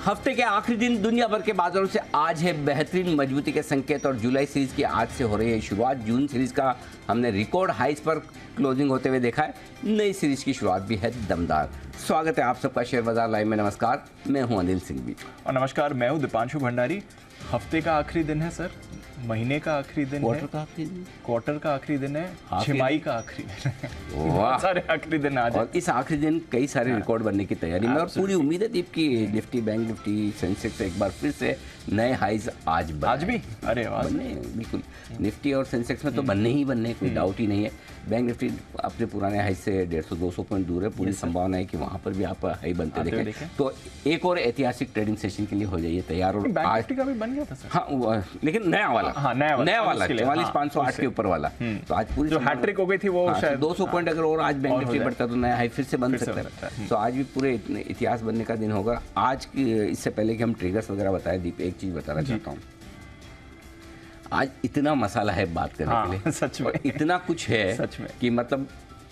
हफ्ते के आखिरी दिन दुनिया भर के बाजारों से आज है बेहतरीन मजबूती के संकेत और जुलाई सीरीज की आज से हो रही है शुरुआत। जून सीरीज का हमने रिकॉर्ड हाइस पर क्लोजिंग होते हुए देखा है। नई सीरीज की शुरुआत भी है दमदार। स्वागत है आप सबका शेयर बाजार लाइव में। नमस्कार, मैं हूं अनिल सिंह भी। और नमस्कार, मैं हूं दीपांशु भंडारी। हफ्ते का आखिरी दिन है सर, महीने का आखिरी दिन है, क्वार्टर का आखिरी दिन है, छमाही का आखिरी दिन है। बहुत सारे आखिरी दिन आज और इस आखिरी दिन कई सारे रिकॉर्ड बनने की तैयारी में और पूरी उम्मीद है दीप की निफ्टी, बैंक निफ्टी, सेंसेक्स एक बार फिर से नए हाइज आज भी अरे वाह बनने। बिल्कुल, निफ्टी और सेंसेक्स में तो बनने ही बनने, कोई डाउट ही नहीं है। बैंक निफ्टी अपने पुराने हाई से 150-200 पॉइंट दूर है। पूरी संभावना है कि वहाँ पर भी आप हाई बनते देखें। तो एक और ऐतिहासिक ट्रेडिंग सेशन के लिए हो जाइए तैयार। और बैंक निफ्टी का भी बन गया था सर। हाँ, लेकिन नया वाला 44,508 के ऊपर वाला। तो आज पूरी जो हैट्रिक हो गई थी वो शायद 200 पॉइंट अगर और आज बैंक निफ्टी बढ़ता तो नया हाई फिर से बन सकता है। तो आज भी पूरे इतिहास बनने का दिन होगा। आज की इससे पहले कि हम ट्रिगर्स वगैरह बताएं, दीप एक चीज बताना चाहता हूँ। आज इतना मसाला है बात करने के लिए, सच में इतना कुछ है सच में कि मतलब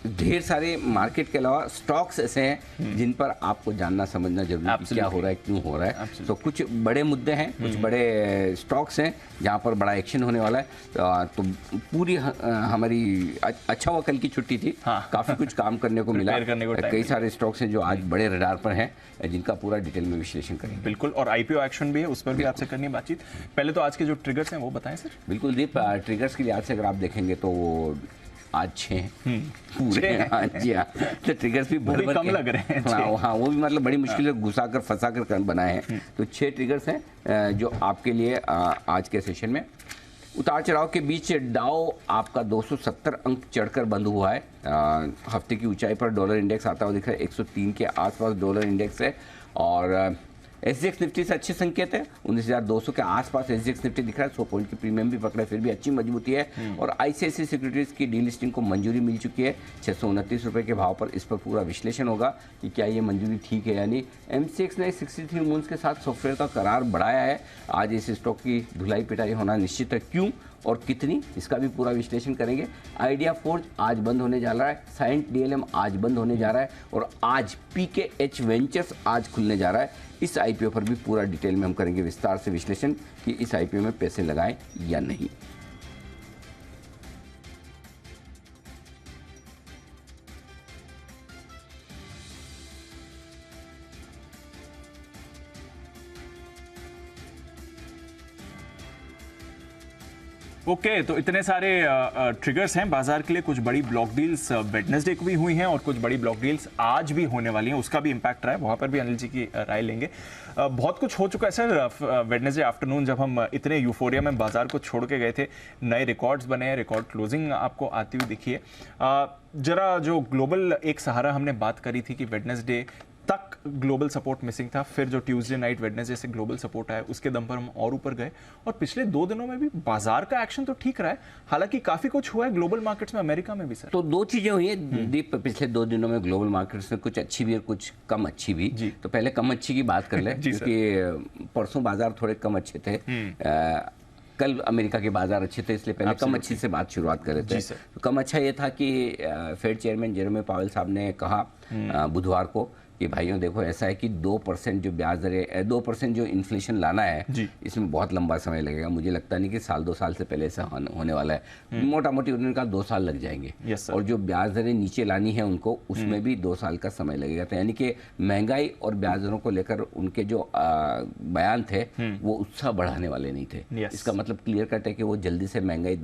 ढेर सारे मार्केट के अलावा स्टॉक्स ऐसे हैं जिन पर आपको जानना समझना जरूरी है, क्या हो रहा है, क्यों हो रहा है। तो कुछ बड़े मुद्दे हैं, कुछ बड़े स्टॉक्स हैं जहां पर बड़ा एक्शन होने वाला है। तो पूरी हमारी अच्छा हुआ कल की छुट्टी थी, काफी कुछ काम करने को मिला। कई सारे स्टॉक्स हैं जो आज बड़े रडार पर हैं, जिनका पूरा डिटेल में विश्लेषण करेंगे। बिल्कुल, और आईपीओ एक्शन भी है, उस पर भी आपसे करनी है बातचीत। पहले तो आज के जो ट्रिगर्स हैं वो बताएं सर। बिल्कुल दीप, ट्रिगर्स के लिए आज से अगर आप देखेंगे तो आज 6 पूरे। जी हाँ, तो ट्रिगर्स भी बड़े कम लग रहे हैं। हाँ, वो भी मतलब बड़ी मुश्किल से घुसा कर फंसा कर बनाए हैं। तो 6 ट्रिगर्स हैं जो आपके लिए आज के सेशन में। उतार चढ़ाव के बीच डाउ आपका 270 अंक चढ़कर बंद हुआ है। हफ्ते की ऊंचाई पर डॉलर इंडेक्स आता हुआ दिख रहा है। 103 के आसपास डॉलर इंडेक्स है और एसजीएक्स निफ्टी से अच्छे संकेत है। 19,200 के आसपास एसजीएक्स निफ्टी दिख रहा है। 100 पॉइंट की प्रीमियम भी पकड़ा, फिर भी अच्छी मजबूती है। और आईसीआईसीआई सिक्योरिटीज की डीलिस्टिंग को मंजूरी मिल चुकी है 629 रुपये के भाव पर। इस पर पूरा विश्लेषण होगा कि क्या ये मंजूरी ठीक है या नहीं। एमसीएक्स ने 63 मून्स के साथ सॉफ्टवेयर का करार बढ़ाया है। आज इस स्टॉक की धुलाई पिटाई होना निश्चित है, क्यों और कितनी, इसका भी पूरा विश्लेषण करेंगे। आइडिया फोर्ज आज बंद होने जा रहा है। साइंट डीएलएम आज बंद होने जा रहा है और आज पीकेएच वेंचर्स आज खुलने जा रहा है। इस आईपीओ पर भी पूरा डिटेल में हम करेंगे विस्तार से विश्लेषण कि इस आईपीओ में पैसे लगाएं या नहीं। ओके, तो इतने सारे ट्रिगर्स हैं बाजार के लिए। कुछ बड़ी ब्लॉक डील्स वेडनेसडे को भी हुई हैं और कुछ बड़ी ब्लॉक डील्स आज भी होने वाली हैं, उसका भी इम्पैक्ट रहा है। वहाँ पर भी अनिल जी की राय लेंगे। बहुत कुछ हो चुका है सर। वेडनेसडे आफ्टरनून जब हम इतने यूफोरिया में बाजार को छोड़ के गए थे, नए रिकॉर्ड्स बने हैं, रिकॉर्ड क्लोजिंग आपको आती हुई दिखी है। जरा जो ग्लोबल एक सहारा हमने बात करी थी कि वेडनेसडे तक ग्लोबल सपोर्ट मिसिंग था, फिर जो ट्यूसडे नाइट वेडनेसडे से ग्लोबल सपोर्ट आया, उसके दम पर हम और ऊपर गए। और पिछले 2 दिनों में भी बाजार का एक्शन तो ठीक रहा है, हालांकि काफी कुछ हुआ है ग्लोबल मार्केट्स में, अमेरिका में भी सर। तो 2 चीजें हुई हैं दीप पिछले 2 दिनों में ग्लोबल मार्केट्स में, कुछ अच्छी भी और कुछ कम अच्छी भी। तो पहले कम अच्छी की बात कर ले क्योंकि परसों बाजार थोड़े कम अच्छे थे। कल अमेरिका के बाजार अच्छे थे, इसलिए पहले कम अच्छी से बात शुरुआत कर रहे थे। तो कम अच्छा ये था कि फेड चेयरमैन जेरोम पावेल साहब ने कहा बुधवार को कि भाइयों देखो, ऐसा है कि 2% जो ब्याज दरें, 2% जो इन्फ्लेशन लाना है, इसमें बहुत लंबा समय लगेगा। मुझे लगता नहीं कि 1-2 साल से पहले ऐसा होने वाला है। मोटा मोटी उन्होंने कहा 2 साल लग जाएंगे। और जो ब्याज दरें नीचे लानी है उनको, उसमें भी 2 साल का समय लगेगा। तो यानी कि महंगाई और ब्याज दरों को लेकर उनके जो बयान थे वो उत्साह बढ़ाने वाले नहीं थे। इसका मतलब क्लियर कट है कि वो जल्दी से महंगाई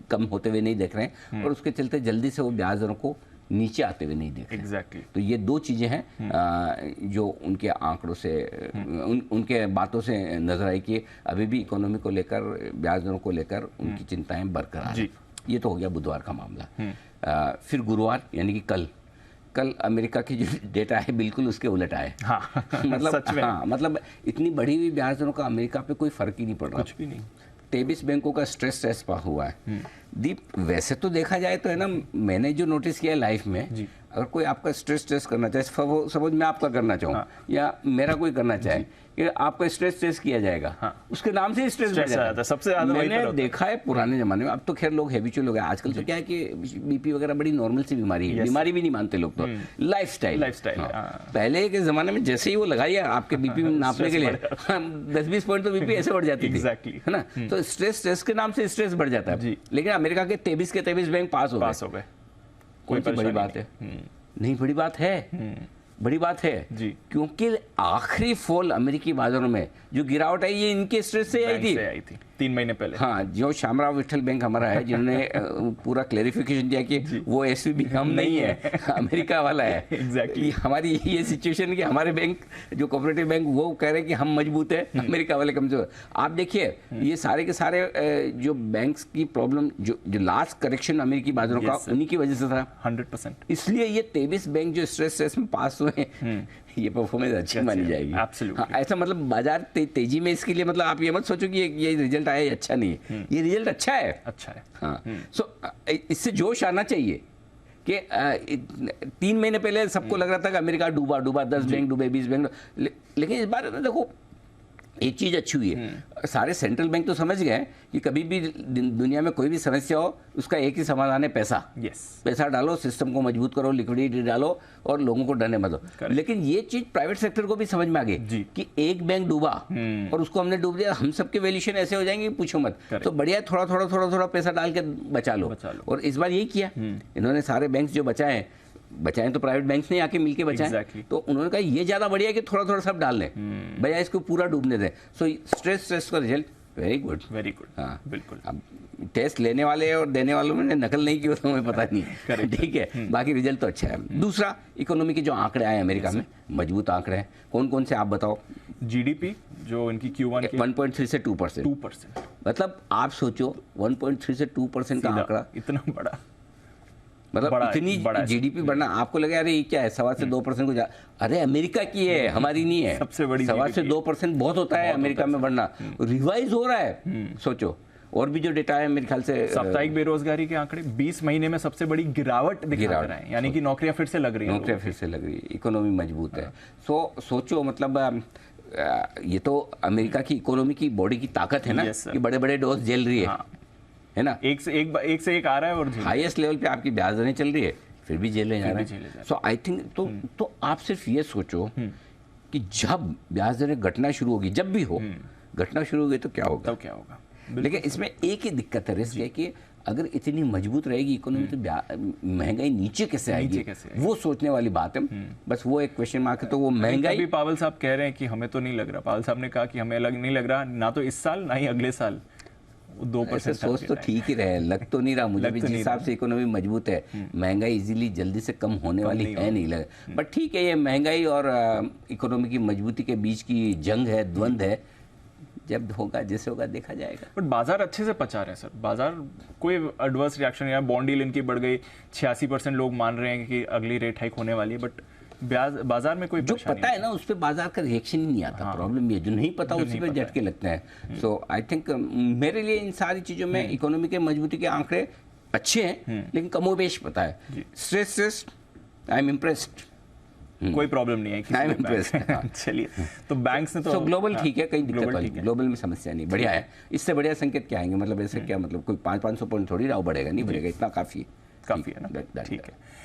कम होते हुए नहीं देख रहे हैं और उसके चलते जल्दी से वो ब्याज दरों को नीचे आते हुए नहीं देख रहे। तो ये 2 चीजें हैं जो उनके आंकड़ों से उनके बातों से नजर आई कि अभी भी इकोनॉमी को लेकर, ब्याज दरों को लेकर उनकी चिंताएं बरकरार हैं। ये तो हो गया बुधवार का मामला। फिर गुरुवार यानी कि कल अमेरिका की जो डेटा है बिल्कुल उसके उलट आए। मतलब सच में। मतलब इतनी बढ़ी हुई ब्याज दरों का अमेरिका पे कोई फर्क ही नहीं पड़ रहा, कुछ भी नहीं। 23 बैंकों का स्ट्रेस हुआ है। दीप, वैसे तो देखा जाए तो है ना, मैंने जो नोटिस किया है लाइफ में, अगर कोई आपका स्ट्रेस करना चाहे, सपोज मैं आपका करना चाहूँ या मेरा कोई करना चाहे कि आपका स्ट्रेस किया जाएगा, उसके नाम से स्ट्रेस बढ़ जाता है। सबसे ज्यादा मैंने देखा है पुराने जमाने में, अब तो खैर लोग हैबिचुअल हो गए, आजकल तो क्या है कि बीपी वगैरह बड़ी नॉर्मल सी बीमारी है, बीमारी भी नहीं मानते लोग तो, लाइफस्टाइल। पहले के जमाने में जैसे ही वो लगाइए आपके बीपी नापने के लिए 10-20 पॉइंट तो बीपी ऐसे बढ़ जाती थी, है ना। तो स्ट्रेस के नाम से स्ट्रेस बढ़ जाता है। लेकिन अमेरिका के 23 के 23 बैंक पास हो गए। कोई बड़ी बात है? नहीं, बड़ी बात है, बड़ी बात है जी। क्योंकि आखिरी फॉल अमेरिकी बाजारों में जो गिरावट आई, ये इनके स्ट्रेस से आई थी 3 महीने पहले। हाँ, जो श्यामराव विठल बैंक हमारा है, जिन्होंने पूरा क्लेरिफिकेशन दिया कि वो एसवीबी हम नहीं है, अमेरिका वाला है। एग्जैक्टली हमारी ये सिचुएशन कि हमारे बैंक जो कोऑपरेटिव बैंक वो कह रहे हैं कि हम मजबूत है, अमेरिका वाले कमजोर। आप देखिए ये सारे के सारे जो बैंक्स की प्रॉब्लम, जो लास्ट करेक्शन अमेरिकी बाजारों का, उन्हीं की वजह से था 100%। इसलिए ये 23 बैंक जो स्ट्रेस में पास हुए, ये परफॉर्मेंस अच्छी मानी जाएगी। हाँ, ऐसा मतलब बाजार तेजी में, इसके लिए मतलब आप ये मत सोचो कि ये रिजल्ट आया अच्छा नहीं है, ये रिजल्ट अच्छा है। हाँ, सो इससे जोश आना चाहिए कि 3 महीने पहले सबको लग रहा था कि अमेरिका डूबा 10 बैंक डूबे, 20 बैंक, लेकिन इस बार देखो एक चीज अच्छी हुई है, सारे सेंट्रल बैंक तो समझ गए कि कभी भी दुनिया में कोई भी समस्या हो, उसका एक ही समाधान है, पैसा। पैसा डालो, सिस्टम को मजबूत करो, लिक्विडिटी डालो और लोगों को डरने मत दो। लेकिन ये चीज प्राइवेट सेक्टर को भी समझ में आ गई कि एक बैंक डूबा और उसको हमने डूब दिया, हम सबके वैल्यूएशन ऐसे हो जाएंगे, पूछो मत। तो बढ़िया थोड़ा पैसा डाल के बचा लो। और इस बार यही किया इन्होंने, सारे बैंक जो बचाए तो प्राइवेट बैंक्स ने आके मिलके बचाए। तो उन्होंने कहा ये ज्यादा बढ़िया है कि थोड़ा सब डाल लें, बजाय इसको पूरा डूबने दें। सो स्ट्रेस का रिजल्ट वेरी गुड। हाँ, बिल्कुल। अब टेस्ट लेने वाले और देने वालों ने नकल नहीं की, तो हमें पता नहीं, ठीक है। बाकी रिजल्ट तो अच्छा है। दूसरा, इकोनॉमी के जो आंकड़े आए अमेरिका में, मजबूत आंकड़े हैं। कौन से आप बताओ? जीडीपी जो इनकी Q1 1.3 से 2%। मतलब आप सोचो 1.3 से 2% का आंकड़ा, इतना बड़ा, मतलब इतनी जीडीपी बढ़ना, आपको लगे अरे ये क्या है, 1.25 से 2% को अरे अमेरिका की है, हमारी नहीं है। सबसे बड़ी 1.25 से 2% बहुत होता है अमेरिका में बढ़ना, रिवाइज हो रहा है। सोचो और भी जो डेटा है मेरे ख्याल से, साप्ताहिक बेरोजगारी के आंकड़े 20 महीने में सबसे बड़ी गिरावट दिखा रहे हैं, यानी कि नौकरियां फिर से लग रही है, इकोनॉमी मजबूत है। सोचो मतलब ये तो अमेरिका की इकोनॉमी की बॉडी की ताकत है ना, कि बड़े बड़े डोज झेल रही है ना, एक से एक आ रहा है और हाईएस्ट लेवल पे आपकी ब्याज दरें चल रही है, फिर भी झेलने जा रहे हैं। सो आई थिंक तो आप सिर्फ ये सोचो कि जब ब्याज दरें घटना शुरू होगी, जब भी हो घटना शुरू होगी तो क्या होगा। लेकिन इसमें एक ही दिक्कत है, रिस्क है कि अगर इतनी मजबूत रहेगी इकोनॉमी तो महंगाई नीचे कैसे आएगी, वो सोचने वाली बात है। बस वो एक क्वेश्चन मार्क है। तो वो महंगाई, पावल साहब कह रहे हैं कि हमें तो नहीं लग रहा, पावल साहब ने कहा कि हमें नहीं लग रहा, ना तो इस साल ना ही अगले साल। 2% सोच तो ठीक ही रहे, लग तो नहीं रहा मुझे भी, जिस हिसाब से इकोनॉमी मजबूत है, महंगाई इजीली जल्दी से कम होने वाली है नहीं लगे। बट ठीक है, ये महंगाई और इकोनॉमी की मजबूती के बीच की जंग है, द्वंद्व है, जब होगा जैसे होगा देखा जाएगा। बट बाजार अच्छे से पचा रहे हैं सर, बाजार कोई एडवर्स रिएक्शन, या बॉन्ड डील इनकी बढ़ गई, 86% लोग मान रहे हैं कि अगली रेट हाइक होने वाली है, बट बाजार में कोई जो पता है ना उस पर बाजार का रिएक्शन ही नहीं आता। प्रॉब्लम ये जो नहीं पता उसी पे झटके लगते हैं। सो आई थिंक मेरे लिए इन सारी चीजों में इकोनॉमी के मजबूती के आंकड़े अच्छे हैं, लेकिन कमोबेश पता है। स्ट्रेस आई एम इम्प्रेस्ड, कोई प्रॉब्लम नहीं है। चलिए, तो बैंक्स ने तो ग्लोबल ठीक है, कहीं दिक्कत नहीं, ग्लोबल में समस्या नहीं, बढ़िया है। इससे बढ़िया संकेत क्या आएंगे, मतलब ऐसे क्या, मतलब कोई 500 पॉइंट थोड़ी राव बढ़ेगा, नहीं बढ़ेगा, इतना काफी है ना, ठीक है।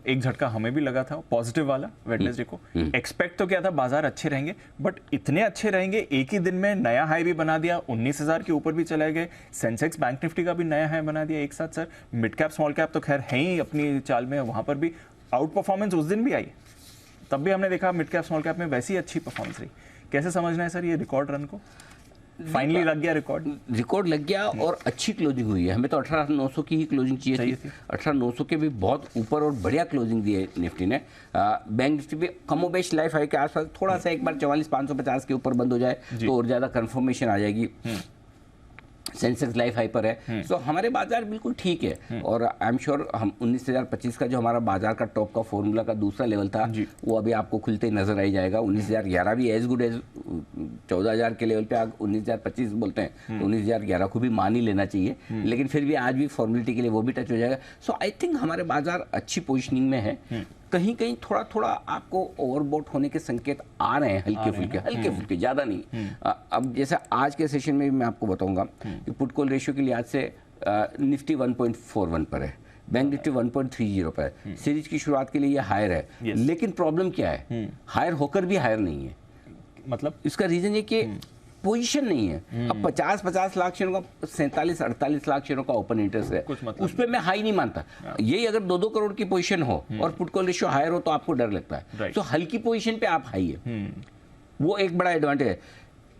एक झटका हमें भी लगा था पॉजिटिव वाला वेडनेसडे को। एक्सपेक्ट तो क्या था, बाजार अच्छे रहेंगे, बट इतने अच्छे रहेंगे, एक ही दिन में नया हाई भी बना दिया, 19,000 के ऊपर भी चले गए। सेंसेक्स बैंक निफ्टी का भी नया हाई बना दिया एक साथ। Sir mid cap small cap तो खैर है ही अपनी चाल में, वहां पर भी आउट परफॉर्मेंस उस दिन भी आई, तब भी हमने देखा मिड कैप स्मॉल कैप में वैसी अच्छी परफॉर्मेंस रही। कैसे समझना है सर ये रिकॉर्ड रन को? फाइनली लग गया रिकॉर्ड लग गया और अच्छी क्लोजिंग हुई है। हमें तो 18,900 की ही क्लोजिंग चाहिए थी। 18,900 के भी बहुत ऊपर और बढ़िया क्लोजिंग दी है निफ्टी ने। बैंक निफ्टी भी कमोबेश लाइफ हाई के आसपास, थोड़ा सा एक बार 44,550 के ऊपर बंद हो जाए तो और ज्यादा कंफर्मेशन आ जाएगी। सेंसेक्स लाइफ हाई पर है। तो हमारे बाजार बिल्कुल ठीक है, और आई एम श्योर हम 19,025 का जो हमारा बाजार का टॉप का फॉर्मूला का दूसरा लेवल था, वो अभी आपको खुलते ही नजर आ जाएगा। 19,011 भी एज गुड एज 14,000 के लेवल पे आप 19,025 बोलते हैं तो 19,011 को भी मान ही लेना चाहिए, लेकिन फिर भी आज भी फॉर्मेलिटी के लिए वो भी टच हो जाएगा। सो आई थिंक हमारे बाजार अच्छी पोजिशनिंग में है। कहीं कहीं थोड़ा थोड़ा आपको ओवरबॉट होने के संकेत आ रहे हैं, हल्के फुल्के ज़्यादा नहीं। अब जैसे आज के सेशन में भी मैं आपको बताऊंगा कि पुट कॉल रेशियो के लिहाज से निफ्टी 1.41 पर है, बैंक निफ्टी 1.30 पर है। सीरीज की शुरुआत के लिए ये हायर है, लेकिन प्रॉब्लम क्या है, हायर होकर भी हायर नहीं है। मतलब इसका रीजन ये कि पोजीशन नहीं है। अब 50 लाख शेयरों का 47-48 लाख शेयरों का ओपन इंटरेस्ट है, मतलब उस पर मैं हाई नहीं मानता। यही अगर 2-2 करोड़ की पोजीशन हो और पुट कॉल रेशियो हायर हो तो आपको डर लगता है। तो हल्की पोजीशन पे आप हाई है, वो एक बड़ा एडवांटेज है।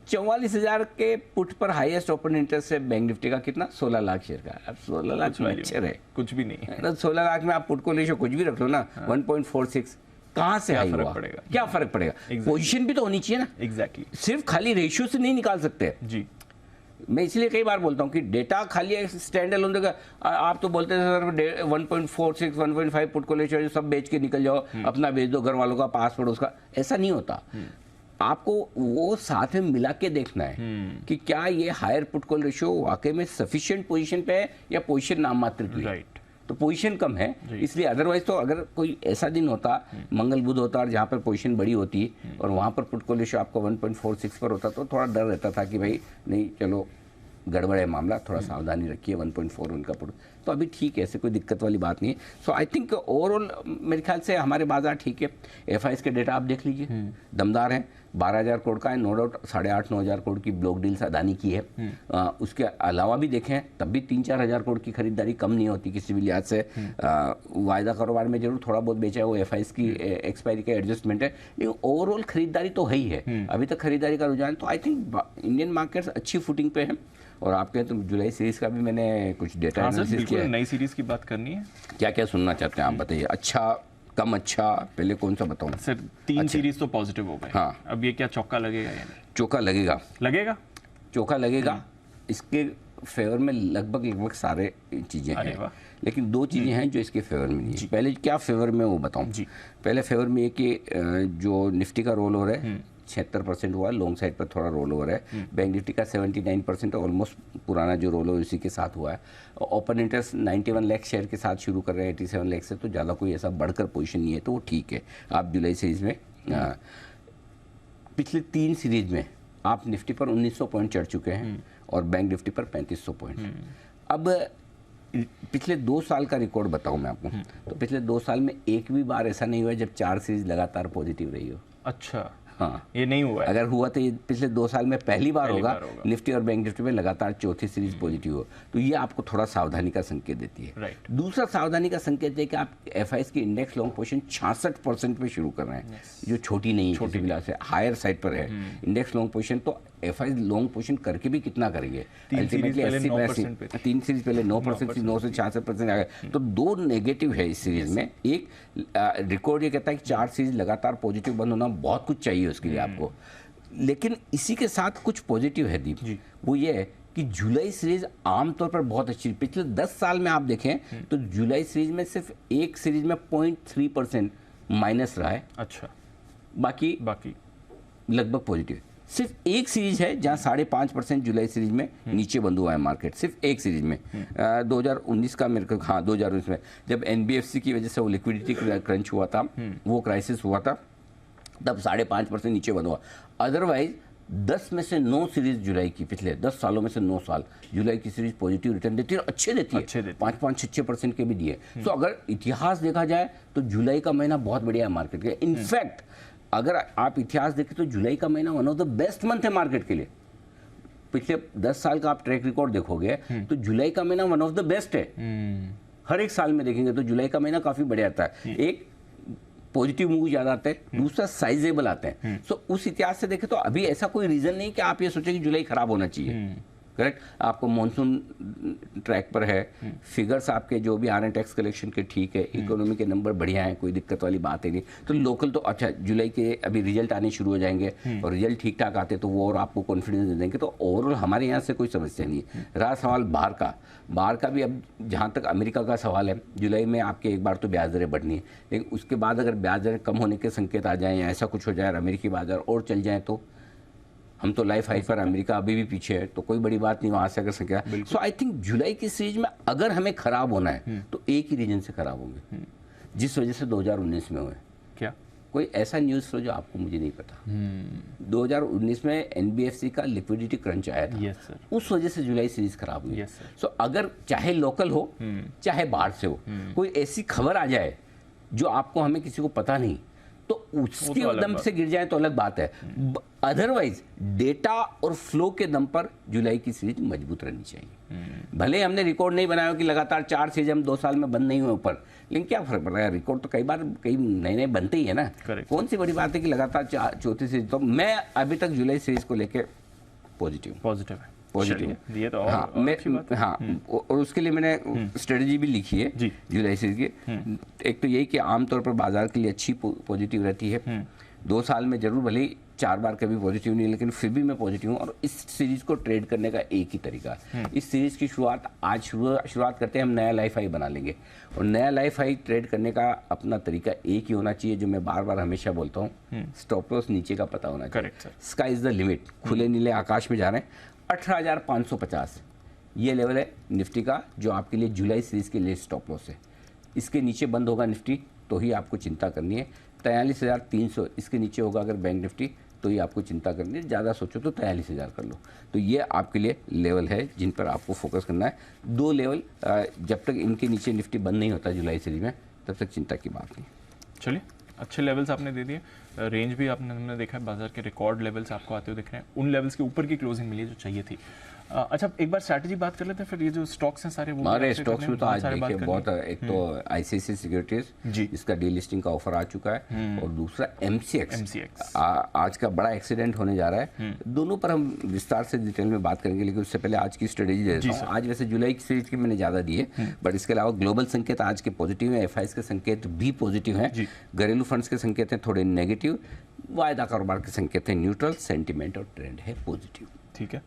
44,000 के पुट पर हाईएस्ट ओपन इंटरेस्ट है बैंक निफ्टी का, कितना 16 लाख शेयर का। अब 16 लाख में अच्छे रहे, कुछ भी नहीं है। 16 लाख में आप पुट कॉल रेशियो कुछ भी रख लो ना, 1.46, कहाँ से हाई हुआ, क्या फर्क पड़ेगा? पोजीशन भी तो होनी चाहिए ना। एग्जैक्टली, सिर्फ खाली रेशियो से नहीं निकाल सकते जी। मैं इसलिए कई बार बोलता हूँ कि डेटा खाली स्टैंड अलोन देगा। आप तो बोलते हैं सर 1.46 1.5 पुट कॉल रेशियो सब बेच के निकल जाओ, अपना बेच दो, घर वालों का, पास पड़ोस का। ऐसा नहीं होता। आपको वो साथ में मिला के देखना है कि क्या ये हायर पुट कॉल रेशियो वाकई में सफिशिएंट पोजीशन पे है या पोजीशन नाम मात्र की है। राइट, तो पोजीशन कम है इसलिए। अदरवाइज तो अगर कोई ऐसा दिन होता, मंगल बुध होता और जहाँ पर पोजीशन बड़ी होती और वहाँ पर पुट कॉल रेशियो आपको 1.46 पर होता तो थोड़ा डर रहता था कि भाई नहीं, चलो गड़बड़ है मामला, थोड़ा सावधानी रखिए। 1.41 का पुट तो अभी ठीक है, ऐसे कोई दिक्कत वाली बात नहीं है। सो आई थिंक ओवरऑल मेरे ख्याल से हमारे बाजार ठीक है। एफआईएस के डेटा आप देख लीजिए, दमदार हैं। 12,000 करोड़ का है, नो डाउट 8,500-9,000 करोड़ की ब्लॉक डील्स अदानी की है। उसके अलावा भी देखें तब भी 3-4 हज़ार करोड़ की खरीदारी कम नहीं होती किसी भी लिहाज से। वायदा कारोबार में जरूर थोड़ा बहुत बेचा है, वो एफआईएस की एक्सपायरी का एडजस्टमेंट है, लेकिन ओवरऑल खरीदारी तो है ही है। अभी तक खरीदारी का रुझान, तो आई थिंक इंडियन मार्केट्स अच्छी फुटिंग पे हैं। और आपके तो जुलाई सीरीज का भी मैंने कुछ डेटा एनालिसिस किया है। नई सीरीज की बात करनी है, क्या क्या सुनना चाहते हैं आप बताइए? अच्छा, कम अच्छा, पहले कौन सा बताऊं? सर 3 सीरीज तो पॉजिटिव हो गए। हाँ, अब ये क्या चौका लगेगा या नहीं? चौका लगेगा, चौका लगेगा। इसके फेवर में लगभग सारे चीज़ें हैं, लेकिन 2 चीज़ें हैं जो इसके फेवर में नहीं है। पहले क्या फेवर में वो बताऊं? पहले फेवर में ये कि जो निफ्टी का रोल ओवर है 76% हुआ, लॉन्ग साइड पर थोड़ा रोल ओवर है। बैंक निफ्टी का 79% ऑलमोस्ट पुराना जो रोल ओवर उसी के साथ हुआ है। ओपन इंटरेस्ट 91 लाख शेयर के साथ शुरू कर रहे हैं 87 लाख से, तो ज़्यादा कोई ऐसा बढ़कर पोजीशन नहीं है, तो वो ठीक है। आप जुलाई सीरीज में पिछले 3 सीरीज में आप निफ्टी पर 1900 पॉइंट चढ़ चुके हैं और बैंक निफ्टी पर 3500 पॉइंट। अब पिछले 2 साल का रिकॉर्ड बताऊं मैं आपको, तो पिछले 2 साल में एक भी बार ऐसा नहीं हुआ जब 4 सीरीज लगातार पॉजिटिव रही हो। अच्छा, हाँ, ये नहीं हुआ है। अगर हुआ तो ये पिछले 2 साल में पहली बार होगा निफ्टी और बैंक निफ्टी में लगातार चौथी सीरीज पॉजिटिव हो, तो ये आपको थोड़ा सावधानी का संकेत देती है। राइट। दूसरा सावधानी का संकेत है कि आप एफआईएस की इंडेक्स लॉन्ग पोजीशन 66% पे शुरू कर रहे हैं, जो छोटी नहीं है, छोटी बिला से हायर साइड पर है इंडेक्स लॉन्ग पोजीशन। तो एफआईएस लॉन्ग पोजीशन करके भी कितना करेंगे? अल्टीमेटली 80%, 3 सीरीज पहले 9% थी, 9 से 66% आ गए। तो 2 नेगेटिव है इस सीरीज में। एक रिकॉर्ड ये कहता है कि 4 सीरीज लगातार पॉजिटिव बंद होना बहुत कुछ चाहिए उसके लिए आपको, लेकिन इसी के साथ कुछ पॉजिटिव है दीप, वो ये है कि जुलाई सीरीज आमतौर पर बहुत अच्छी। पिछले 10 साल में आप देखें तो जुलाई सीरीज में सिर्फ एक सीरीज में 0.3% माइनस रहा है। अच्छा, बाकी लगभग पॉजिटिव। सिर्फ एक सीरीज है जहां 5.5% जुलाई सीरीज में नीचे बंद हुआ है मार्केट, सिर्फ एक सीरीज में। 2019 का मेरे को, हाँ 2019 में जब एनबीएफसी की वजह से वो लिक्विडिटी क्रंच हुआ था, वो क्राइसिस हुआ था, तब 5.5% नीचे बंद हुआ। अदरवाइज 10 में से 9 सीरीज जुलाई की, पिछले 10 सालों में से 9 साल जुलाई की सीरीज पॉजिटिव रिटर्न देती है और अच्छे देती है, 5-6% के भी दिए। तो अगर इतिहास देखा जाए तो जुलाई का महीना बहुत बढ़िया है मार्केट के। इनफैक्ट अगर आप इतिहास देखें तो जुलाई का महीना one of the best month है मार्केट के लिए। पिछले 10 साल का आप ट्रैक रिकॉर्ड देखोगे तो जुलाई का महीना वन ऑफ द बेस्ट है। हर एक साल में देखेंगे तो जुलाई का महीना काफी बढ़िया आता है। एक पॉजिटिव मूव ज्यादा आते हैं, दूसरा साइजेबल आते हैं। सो उस इतिहास से देखें तो अभी ऐसा कोई रीजन नहीं कि आप ये सोचें कि जुलाई खराब होना चाहिए। करेक्ट, आपको मॉनसून ट्रैक पर है, फिगर्स आपके जो भी आ रहे हैं टैक्स कलेक्शन के ठीक है, इकोनॉमी के नंबर बढ़िया हैं, कोई दिक्कत वाली बात ही नहीं। तो लोकल तो अच्छा, जुलाई के अभी रिजल्ट आने शुरू हो जाएंगे और रिजल्ट ठीक ठाक आते तो वो और आपको कॉन्फिडेंस दे देंगे। तो ओवरऑल हमारे यहाँ से कोई समस्या नहीं है। रहा सवाल बाहर का भी, अब जहाँ तक अमेरिका का सवाल है, जुलाई में आपके एक बार तो ब्याज दरें बढ़नी है, लेकिन उसके बाद अगर ब्याज दरें कम होने के संकेत आ जाएँ या ऐसा कुछ हो जाए और अमेरिकी बाजार और चल जाए तो हम तो लाइफ हाई पर, अमेरिका अभी भी पीछे है, तो कोई बड़ी बात नहीं वहां से अगर संख्या। सो आई थिंक जुलाई की सीरीज में अगर हमें खराब होना है तो एक ही रीजन से खराब होंगे, जिस वजह से 2019 में हुए। क्या? कोई ऐसा न्यूज़ फ्लो जो आपको मुझे नहीं पता। 2019 में एनबीएफसी का लिक्विडिटी क्रंच आया था। Yes sir. उस वजह से जुलाई सीरीज खराब हुई। Yes sir. सो अगर चाहे लोकल हो चाहे बाहर से हो, कोई ऐसी खबर आ जाए जो आपको हमें किसी को पता नहीं, तो उसके दम से गिर जाए तो अलग बात है। अदरवाइज डेटा और फ्लो के दम पर जुलाई की सीरीज मजबूत रहनी चाहिए। भले हमने रिकॉर्ड नहीं बनाया कि लगातार 4 सीरीज हम 2 साल में बंद नहीं हुए ऊपर, लेकिन क्या फर्क पड़ रहा है, रिकॉर्ड तो कई बार कई नए नए बनते ही है ना। Correct. कौन सी बड़ी बात है कि लगातार चौथी सीरीज। तो मैं अभी तक जुलाई सीरीज को लेके पॉजिटिव है। पॉजिटिव चलिए, ये तो और, हाँ, और अच्छी बात है। हाँ, और उसके लिए मैंने स्ट्रेटजी भी लिखी है जी। जुलाई सीरीज की। एक तो यही कि आमतौर पर बाजार के लिए अच्छी पॉजिटिव रहती है। 2 साल में जरूर, भले ही 4 बार कभी पॉजिटिव नहीं, लेकिन फिर भी मैं पॉजिटिव हूँ। और इस सीरीज को ट्रेड करने का एक ही तरीका है। इस सीरीज की शुरुआत आज शुरुआत करते हैं, हम नया लाइफ हाई बना लेंगे। और नया लाइफ हाई ट्रेड करने का अपना तरीका एक ही होना चाहिए, जो मैं बार बार हमेशा बोलता हूँ, स्टॉप लॉस नीचे का पता होना चाहिए। Correct sir. Sky is the limit. खुले नीले आकाश में जा रहे हैं। 18,550 ये लेवल है निफ्टी का, जो आपके लिए जुलाई सीरीज के लिए स्टॉप लॉस है। इसके नीचे बंद होगा निफ्टी तो ही आपको चिंता करनी है। 43,300 इसके नीचे होगा अगर बैंक निफ्टी तो ही आपको चिंता करनी है। ज़्यादा सोचो तो 43,000 कर लो। तो ये आपके लिए लेवल है जिन पर आपको फोकस करना है। 2 लेवल, जब तक इनके नीचे निफ्टी बंद नहीं होता जुलाई सीरीज में, तब तक चिंता की बात नहीं। चलिए, अच्छे लेवल्स आपने दे दिए, रेंज भी हमने देखा है, बाजार के रिकॉर्ड लेवल्स आपको आते हुए दिख रहे हैं। उन लेवल्स के ऊपर की क्लोजिंग मिली है जो चाहिए थी। अच्छा, एक बार स्ट्रैटेजी बात कर लेते हैं, फिर ये जो स्टॉक्स हैं सारे, वो हमारे स्टॉक्स में तो आज देखिए बहुत, एक तो आईसीआईसीआई सिक्योरिटीज जिसका डीलिस्टिंग का ऑफर आ चुका है, और दूसरा एमसीएक्स आज का बड़ा एक्सीडेंट होने जा रहा है। दोनों पर हम विस्तार से डिटेल में बात करेंगे, लेकिन उससे पहले आज की स्ट्रेटेजी दे देता हूं। आज वैसे जुलाई की सीरीज की मैंने ज़्यादा दी है, बट इसके अलावा ग्लोबल संकेत आज के पॉजिटिव हैं, एफआईएस के संकेत भी पॉजिटिव हैं, घरेलू फंड्स के संकेत हैं थोड़े नेगेटिव, वायदा कारोबार के संकेत हैं न्यूट्रल, सेंटीमेंट और ट्रेंड है पॉजिटिव। ठीक है।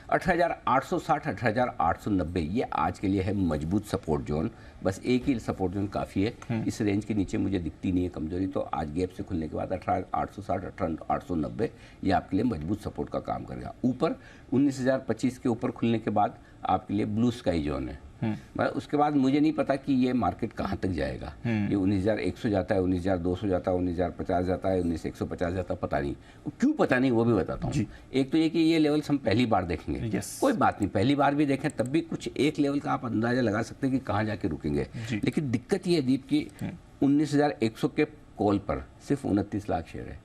18,860 18,890 ये आज के लिए है मजबूत सपोर्ट जोन। बस एक ही सपोर्ट जोन काफ़ी है। इस रेंज के नीचे मुझे दिखती नहीं है कमजोरी, तो आज गैप से खुलने के बाद 18,860 18,890 ये आपके लिए मजबूत सपोर्ट का काम करेगा। ऊपर 19,025 के ऊपर खुलने के बाद आपके लिए ब्लू स्काई जोन है। उसके बाद मुझे नहीं पता कि ये मार्केट कहाँ तक जाएगा। ये 19,100 जाता है, 19,200 जाता है, 19,050 जाता है, 19,150 जाता है, पता नहीं क्यों, पता नहीं वो भी बताता हूँ। एक तो ये कि ये लेवल्स हम पहली बार देखेंगे। कोई बात नहीं, पहली बार भी देखें तब भी कुछ एक लेवल का आप अंदाजा लगा सकते हैं कि कहाँ जाके रुकेंगे। लेकिन दिक्कत ये है दीप की 19,100 के कॉल पर सिर्फ 29 लाख शेयर है,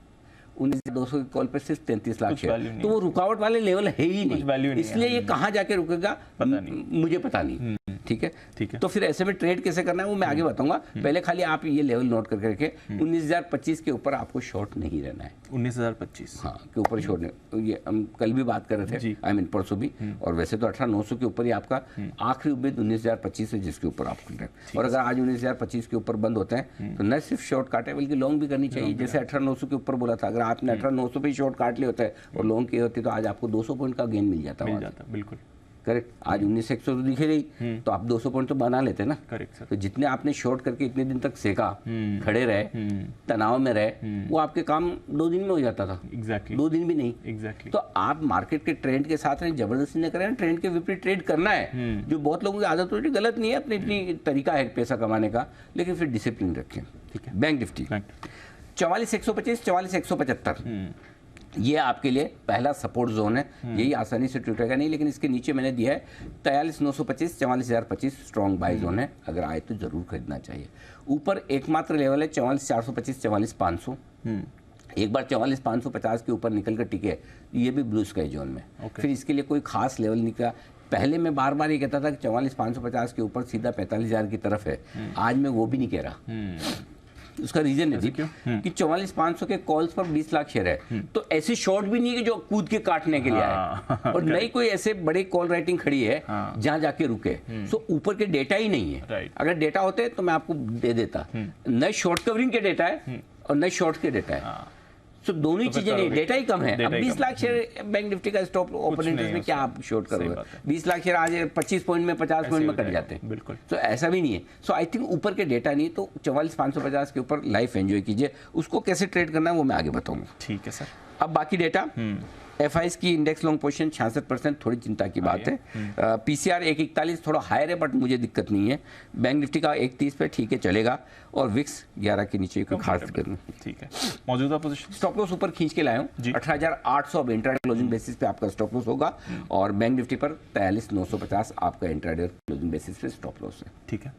19,200 के कॉल पर सिर्फ 33 लाख शेयर, तो वो रुकावट वाले लेवल है ही नहीं। इसलिए ये कहाँ जाके रुकेगा मुझे पता नहीं। ठीक है। तो फिर ऐसे में ट्रेड कैसे करना है वो मैं आगे बताऊंगा। पहले खाली आप ये लेवल नोट करके रखें, 19,025 के ऊपर आपको शॉर्ट नहीं रहना है। 19,025 हाँ के ऊपर शॉर्ट नहीं। ये हम कल भी बात कर रहे थे, आई मीन परसों भी। और वैसे तो 18,900 के ऊपर ही आपका आखिरी उम्मीद 19,025 है जिसके ऊपर आप खुल रहे हैं। और अगर आज 19,025 के ऊपर बंद होते हैं तो न सिर्फ शॉर्ट काटे बल्कि लॉन्ग भी करनी चाहिए। जैसे 18,900 के ऊपर बोला था, अगर आपने 18,900 पे शॉर्ट काट लिया होता है और लॉन्ग की होती तो आज आपको 200 पॉइंट का गेन मिल जाता। बिल्कुल करेक्ट। आज 19,100 तो दिखे नहीं, तो आप 200 पॉइंट तो बना लेते ना। Correct sir. तो जितने आपने शॉर्ट करके इतने दिन तक सेका, खड़े रहे, तनाव में रहे, वो आपके काम 2 दिन में हो जाता था। एग्जैक्टली 2 दिन भी नहीं। एग्जैक्टली। तो आप मार्केट के ट्रेंड के साथ रहें, जबरदस्ती न करें, ट्रेंड के विपरीत ट्रेड करना है, जो बहुत लोगों की आदत होती है। गलत नहीं है, अपनी अपनी तरीका है पैसा कमाने का, लेकिन फिर डिसिप्लिन रखें। ठीक है। बैंक निफ्टी 44,125 44,175 ये आपके लिए पहला सपोर्ट जोन है। यही आसानी से टूटेगा नहीं, लेकिन इसके नीचे मैंने दिया है 43,925 44,025 स्ट्रॉन्ग बाय जोन है। अगर आए तो जरूर खरीदना चाहिए। ऊपर एकमात्र लेवल है 44,425 44,500। एक बार 44,550 के ऊपर निकल कर टिके, ये भी ब्लू स्काई जोन में। फिर इसके लिए कोई खास लेवल निकला। पहले मैं बार बार ये कहता था कि 44,550 के ऊपर सीधा 45,000 की तरफ है। आज मैं वो भी नहीं कह रहा। उसका रीजन है कि 44,500 के कॉल्स पर 20 लाख शेयर है, तो ऐसे शॉर्ट भी नहीं है कि जो कूद के काटने के लिए आए, और नई कोई ऐसे बड़े कॉल राइटिंग खड़ी है जहां जाके रुके। सो ऊपर के डेटा ही नहीं है। अगर डेटा होते तो मैं आपको दे देता। नए शॉर्ट कवरिंग के डेटा है और नए शॉर्ट के डेटा है। तो दोनों ही चीजें नहीं, डेटा ही कम है। अब 20 लाख शेयर बैंक निफ्टी का स्टॉप ओपन इंटरेस्ट में क्या आप शॉर्ट करोगे? 20 लाख शेयर आज 25 पॉइंट में 50 पॉइंट में कट जाते हैं। बिल्कुल। तो ऐसा भी नहीं है। सो आई थिंक ऊपर के डेटा नहीं, तो 44,550 के ऊपर लाइफ एंजॉय कीजिए। उसको कैसे ट्रेड करना है वो मैं आगे बताऊंगा। ठीक है सर। अब बाकी डेटा, FIs की इंडेक्स लॉन्ग पोजीशन 66%, थोड़ी चिंता की बात है। PCR 141 थोड़ा हायर है बट मुझे दिक्कत नहीं है। बैंक निफ्टी का 130 पे ठीक है चलेगा, और विक्स 11 के नीचे कोई खास दिक्कत नहीं। ठीक है, मौजूदा पोजीशन स्टॉप लॉस ऊपर खींच के लाया हूँ 18,800 अब इंट्राडे क्लोजिंग बेसिस पे आपका स्टॉप लॉस होगा, और बैंक निफ्टी पर 43,950 आपका इंट्राडे क्लोजिंग बेसिस पे स्टॉप लॉस है। ठीक है,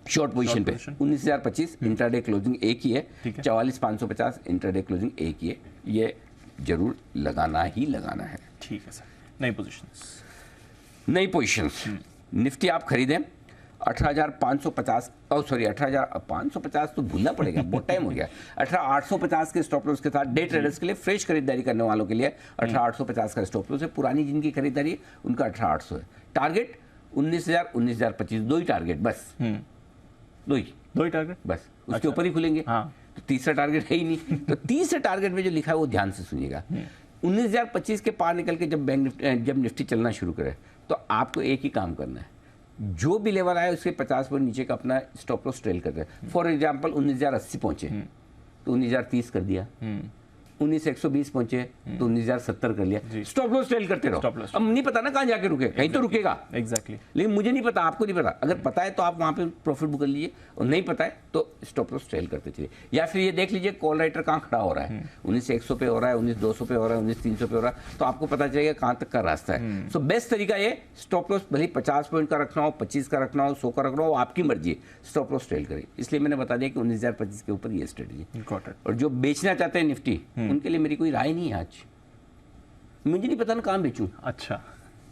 शॉर्ट पोजीशन पे 19,025 इंट्राडे क्लोजिंग एक ही है, 44,550 इंट्राडे क्लोजिंग एक ही है, ये जरूर लगाना ही लगाना है। ठीक है सर। नई पोजीशंस, नई पोजीशंस, निफ्टी आप खरीदें 18,550, सॉरी 18,550 तो भूलना पड़ेगा, बहुत टाइम हो गया। 18,850 के स्टॉप लॉस के साथ डे ट्रेडर्स के लिए, फ्रेश खरीदारी करने वालों के लिए 18,850 का स्टॉप लॉस है। पुरानी जिनकी खरीदारी है उनका 18,800 है। टारगेट 19,000, 19,025, दो ही टारगेट बस, दो ही टारगेट बस, उसके ऊपर ही खुलेंगे। हाँ। तो तीसरा टारगेट है ही नहीं। तो तीसरे टारगेट में जो लिखा है वो ध्यान से सुनिएगा। 19,025 के पार निकल के जब निफ्टी चलना शुरू करे तो आपको एक ही काम करना है, जो भी लेवल आए उसके 50 पॉइंट नीचे का अपना स्टॉप लॉस ट्रेल करते हैं। फॉर एग्जांपल 19,080 पहुंचे तो 19,030 कर दिया, 19,120 पहुंचे तो 19,070 कर लिया, स्टॉप लॉस ट्रेल करते रहो। अब नहीं पता ना कहां जाके रुके, कहीं तो रुकेगा। एग्जैक्टली। लेकिन मुझे नहीं पता, आपको नहीं पता। अगर पता है तो आप वहां पे प्रॉफिट बुक कर लीजिए, और नहीं पता है तो स्टॉप लॉस ट्रेल करते चलिए। या फिर ये देख लीजिए कॉल राइटर कहाँ खड़ा हो रहा है, 19,100 पे हो रहा है, 19,200 पे हो रहा है, 19,300 पे हो रहा है, तो आपको पता चलेगा कहाँ तक का रास्ता है। सो बेस्ट तरीका ये, स्टॉप लॉस भले 50 पॉइंट का रखना हो, 25 का रखना हो, 100 का रखना हो, आपकी मर्जी है, स्टॉप लॉस ट्रेल करें। इसलिए मैंने बता दिया कि 19,025 के ऊपर ये स्ट्रेटजी। और जो बेचना चाहते हैं निफ्टी, उनके लिए मेरी कोई राय नहीं है आज। मुझे नहीं पता ना कहाँ बेचूं। अच्छा,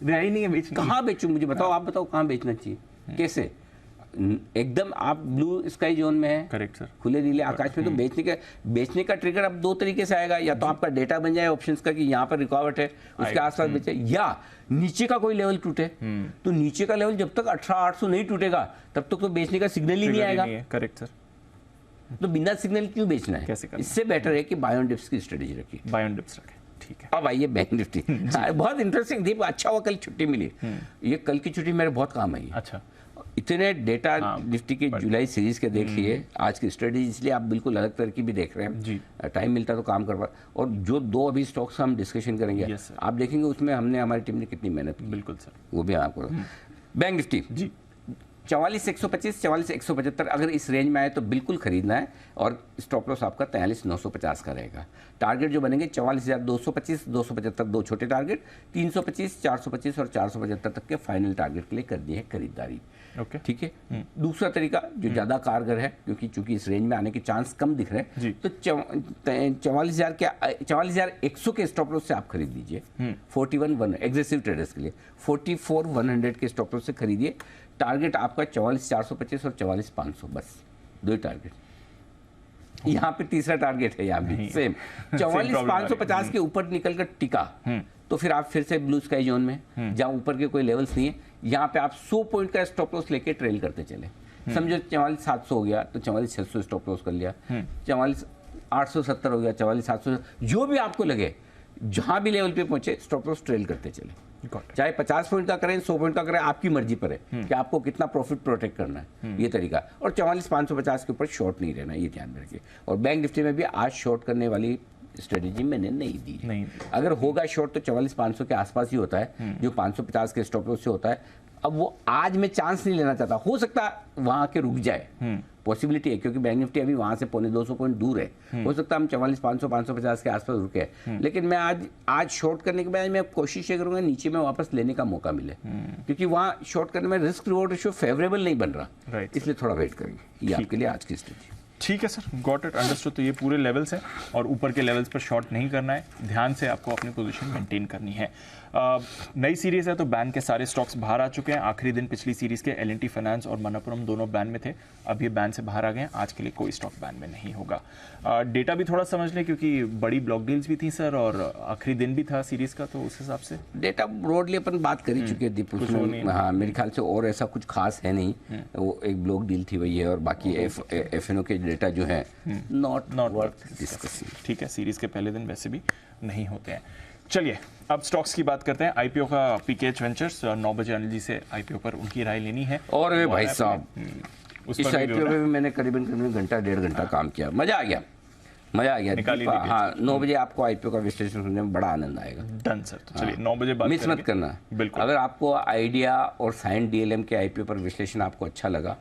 राय नहीं है बेचने, कहाँ बेचूं मुझे बताओ, आप बताओ कहाँ बेचना चाहिए, कैसे? एकदम आप ब्लू स्काई जोन में है, करेक्ट सर, खुले नीले आकाश में, तो बेचने का ट्रिगर अब दो तरीके से आएगा। या तो आपका डेटा बन जाए ऑप्शंस का कि यहाँ पर रुकावट है, उसके आसपास बेचे, या नीचे का कोई लेवल टूटे। तो नीचे का लेवल जब तक 18,800 नहीं टूटेगा तब तक तो बेचने का सिग्नल ही नहीं आएगा। Correct sir. तो बिना सिग्नल क्यों बेचना है? कैसे करना? इससे बेटर है कि बाय ऑन डिप्स की स्ट्रेटेजी रखिए, बाय ऑन डिप्स रखें। ठीक है, अब आइए बैंक निफ्टी। बहुत इंटरेस्टिंग दीप, अच्छा हुआ कल छुट्टी मिली, ये कल की छुट्टी मेरे बहुत काम आई। अच्छा, इतने डेटा निफ्टी के जुलाई सीरीज के देख लिए, आज की स्ट्रेटेजी, इसलिए आप बिल्कुल अलग तरह की भी देख रहे हैं जी। टाइम मिलता तो काम करवा। और जो दो अभी स्टॉक्स हम डिस्कशन करेंगे, आप देखेंगे उसमें हमने, हमारी टीम ने कितनी मेहनत की। बिल्कुल सर, वो भी आपको। बैंक निफ्टी जी 44,125, 44,175, अगर इस रेंज में आए तो बिल्कुल खरीदना है, और स्टॉप लॉस आपका 43,950 का रहेगा। टारगेट जो बनेंगे 44,225, 275 दो छोटे टारगेट, 325, 425 और 475 तक के फाइनल टारगेट के लिए कर दी है खरीदारी। ओके, ठीक है। दूसरा तरीका जो ज्यादा कारगर है, क्योंकि चूंकि इस रेंज में आने के चांस कम दिख रहे हैं, तो 44,100 के स्टॉप लॉस से आप खरीद लीजिए। 41,100 एग्रेसिव ट्रेडर्स के लिए 44,100 के स्टॉप लॉस से खरीदिए। टारगेट आपका 44,425 और 44,500, बस दो ही टारगेट। यहाँ पे तीसरा टारगेट है, यहाँ भी सेम 44,550 के ऊपर निकलकर टिका तो फिर आप फिर से ब्लू स्काई जोन में, जहाँ ऊपर के कोई लेवल्स नहीं है, यहाँ पे आप 100 पॉइंट का स्टॉप लॉस लेके ट्रेल करते चले। समझो 44,700 हो गया तो 44,600 स्टॉप लॉस कर लिया, 44,870 हो गया, 44,700, जो भी आपको लगे, जहां भी लेवल पे पहुंचे स्टॉप लॉस ट्रेल करते चले। चाहे 50 पॉइंट का करें, 100 पॉइंट का करें, आपकी मर्जी पर है कि आपको कितना प्रॉफिट प्रोटेक्ट करना है, ये तरीका। और 44,550 के ऊपर शॉर्ट नहीं रहना, ये ध्यान में रखिए। और बैंक निफ्टी में भी आज शॉर्ट करने वाली स्ट्रेटेजी मैंने नहीं दी है। अगर होगा शॉर्ट तो 44,500 के आसपास ही होता है, जो 550 के स्टॉप लॉस से होता है। अब वो आज मैं चांस नहीं लेना चाहता, हो सकता है वहां के रुक जाए, पॉसिबिलिटी है, क्योंकि बैंक निफ्टी अभी वहां से 250 पॉइंट दूर है। हो सकता है हम 44,500, 550 के आसपास रुके, लेकिन मैं आज शॉर्ट करने के बाद मैं कोशिश ये करूंगा नीचे में वापस लेने का मौका मिले, क्योंकि वहां शॉर्ट करने में रिस्क रिवॉर्ड रेशियो फेवरेबल नहीं बन रहा, इसलिए थोड़ा वेट करेंगे। ये आपके लिए आज की स्ट्रेटजी। ठीक है सर, गॉट इट, अंडरस्टूड। तो ये पूरे लेवल्स हैं और ऊपर के लेवल्स पर शॉर्ट नहीं करना है, ध्यान से आपको अपनी पोजीशन मेंटेन करनी है। नई सीरीज है तो बैन के सारे स्टॉक्स बाहर आ चुके हैं। आखिरी दिन पिछली सीरीज के L&T फाइनेंस और मनप्पुरम दोनों बैन में थे, अब ये बैन से बाहर आ गए हैं। आज के लिए कोई स्टॉक बैन में नहीं होगा। डेटा भी थोड़ा समझ लें, क्योंकि बड़ी ब्लॉक डील्स भी थी सर, और आखिरी दिन भी था सीरीज का, तो उस हिसाब से डेटा ब्रॉडली अपन बात कर ही चुके हैं। हाँ, मेरे ख्याल से और ऐसा कुछ खास है नहीं, वो एक ब्लॉक डील थी वही है, और बाकी FNO के डेटा जो है नॉट वर्थ डिस्कसिंग। ठीक है, सीरीज के पहले दिन वैसे भी नहीं होते हैं। चलिए अब स्टॉक्स की बात करते हैं। IPO का PKH वेंचर्स 9 बजे अनिल जी से IPO पर उनकी राय लेनी है। और भाई साहब, इस IPO पे भी मैंने करीबन घंटा 1.5 घंटा काम किया, मजा आ गया। मजा आ गया। निकाली दीपा, ली हाँ 9 बजे आपको आईपीओ का विश्लेषण सुनने में बड़ा आनंद आएगा। डन सर, तो चलिए 9 बजे बात मिस मत करेंगे। करना। बिल्कुल। अगर आपको आइडिया और साइन डीएलएम के आईपीओ पर विश्लेषण आपको अच्छा लगा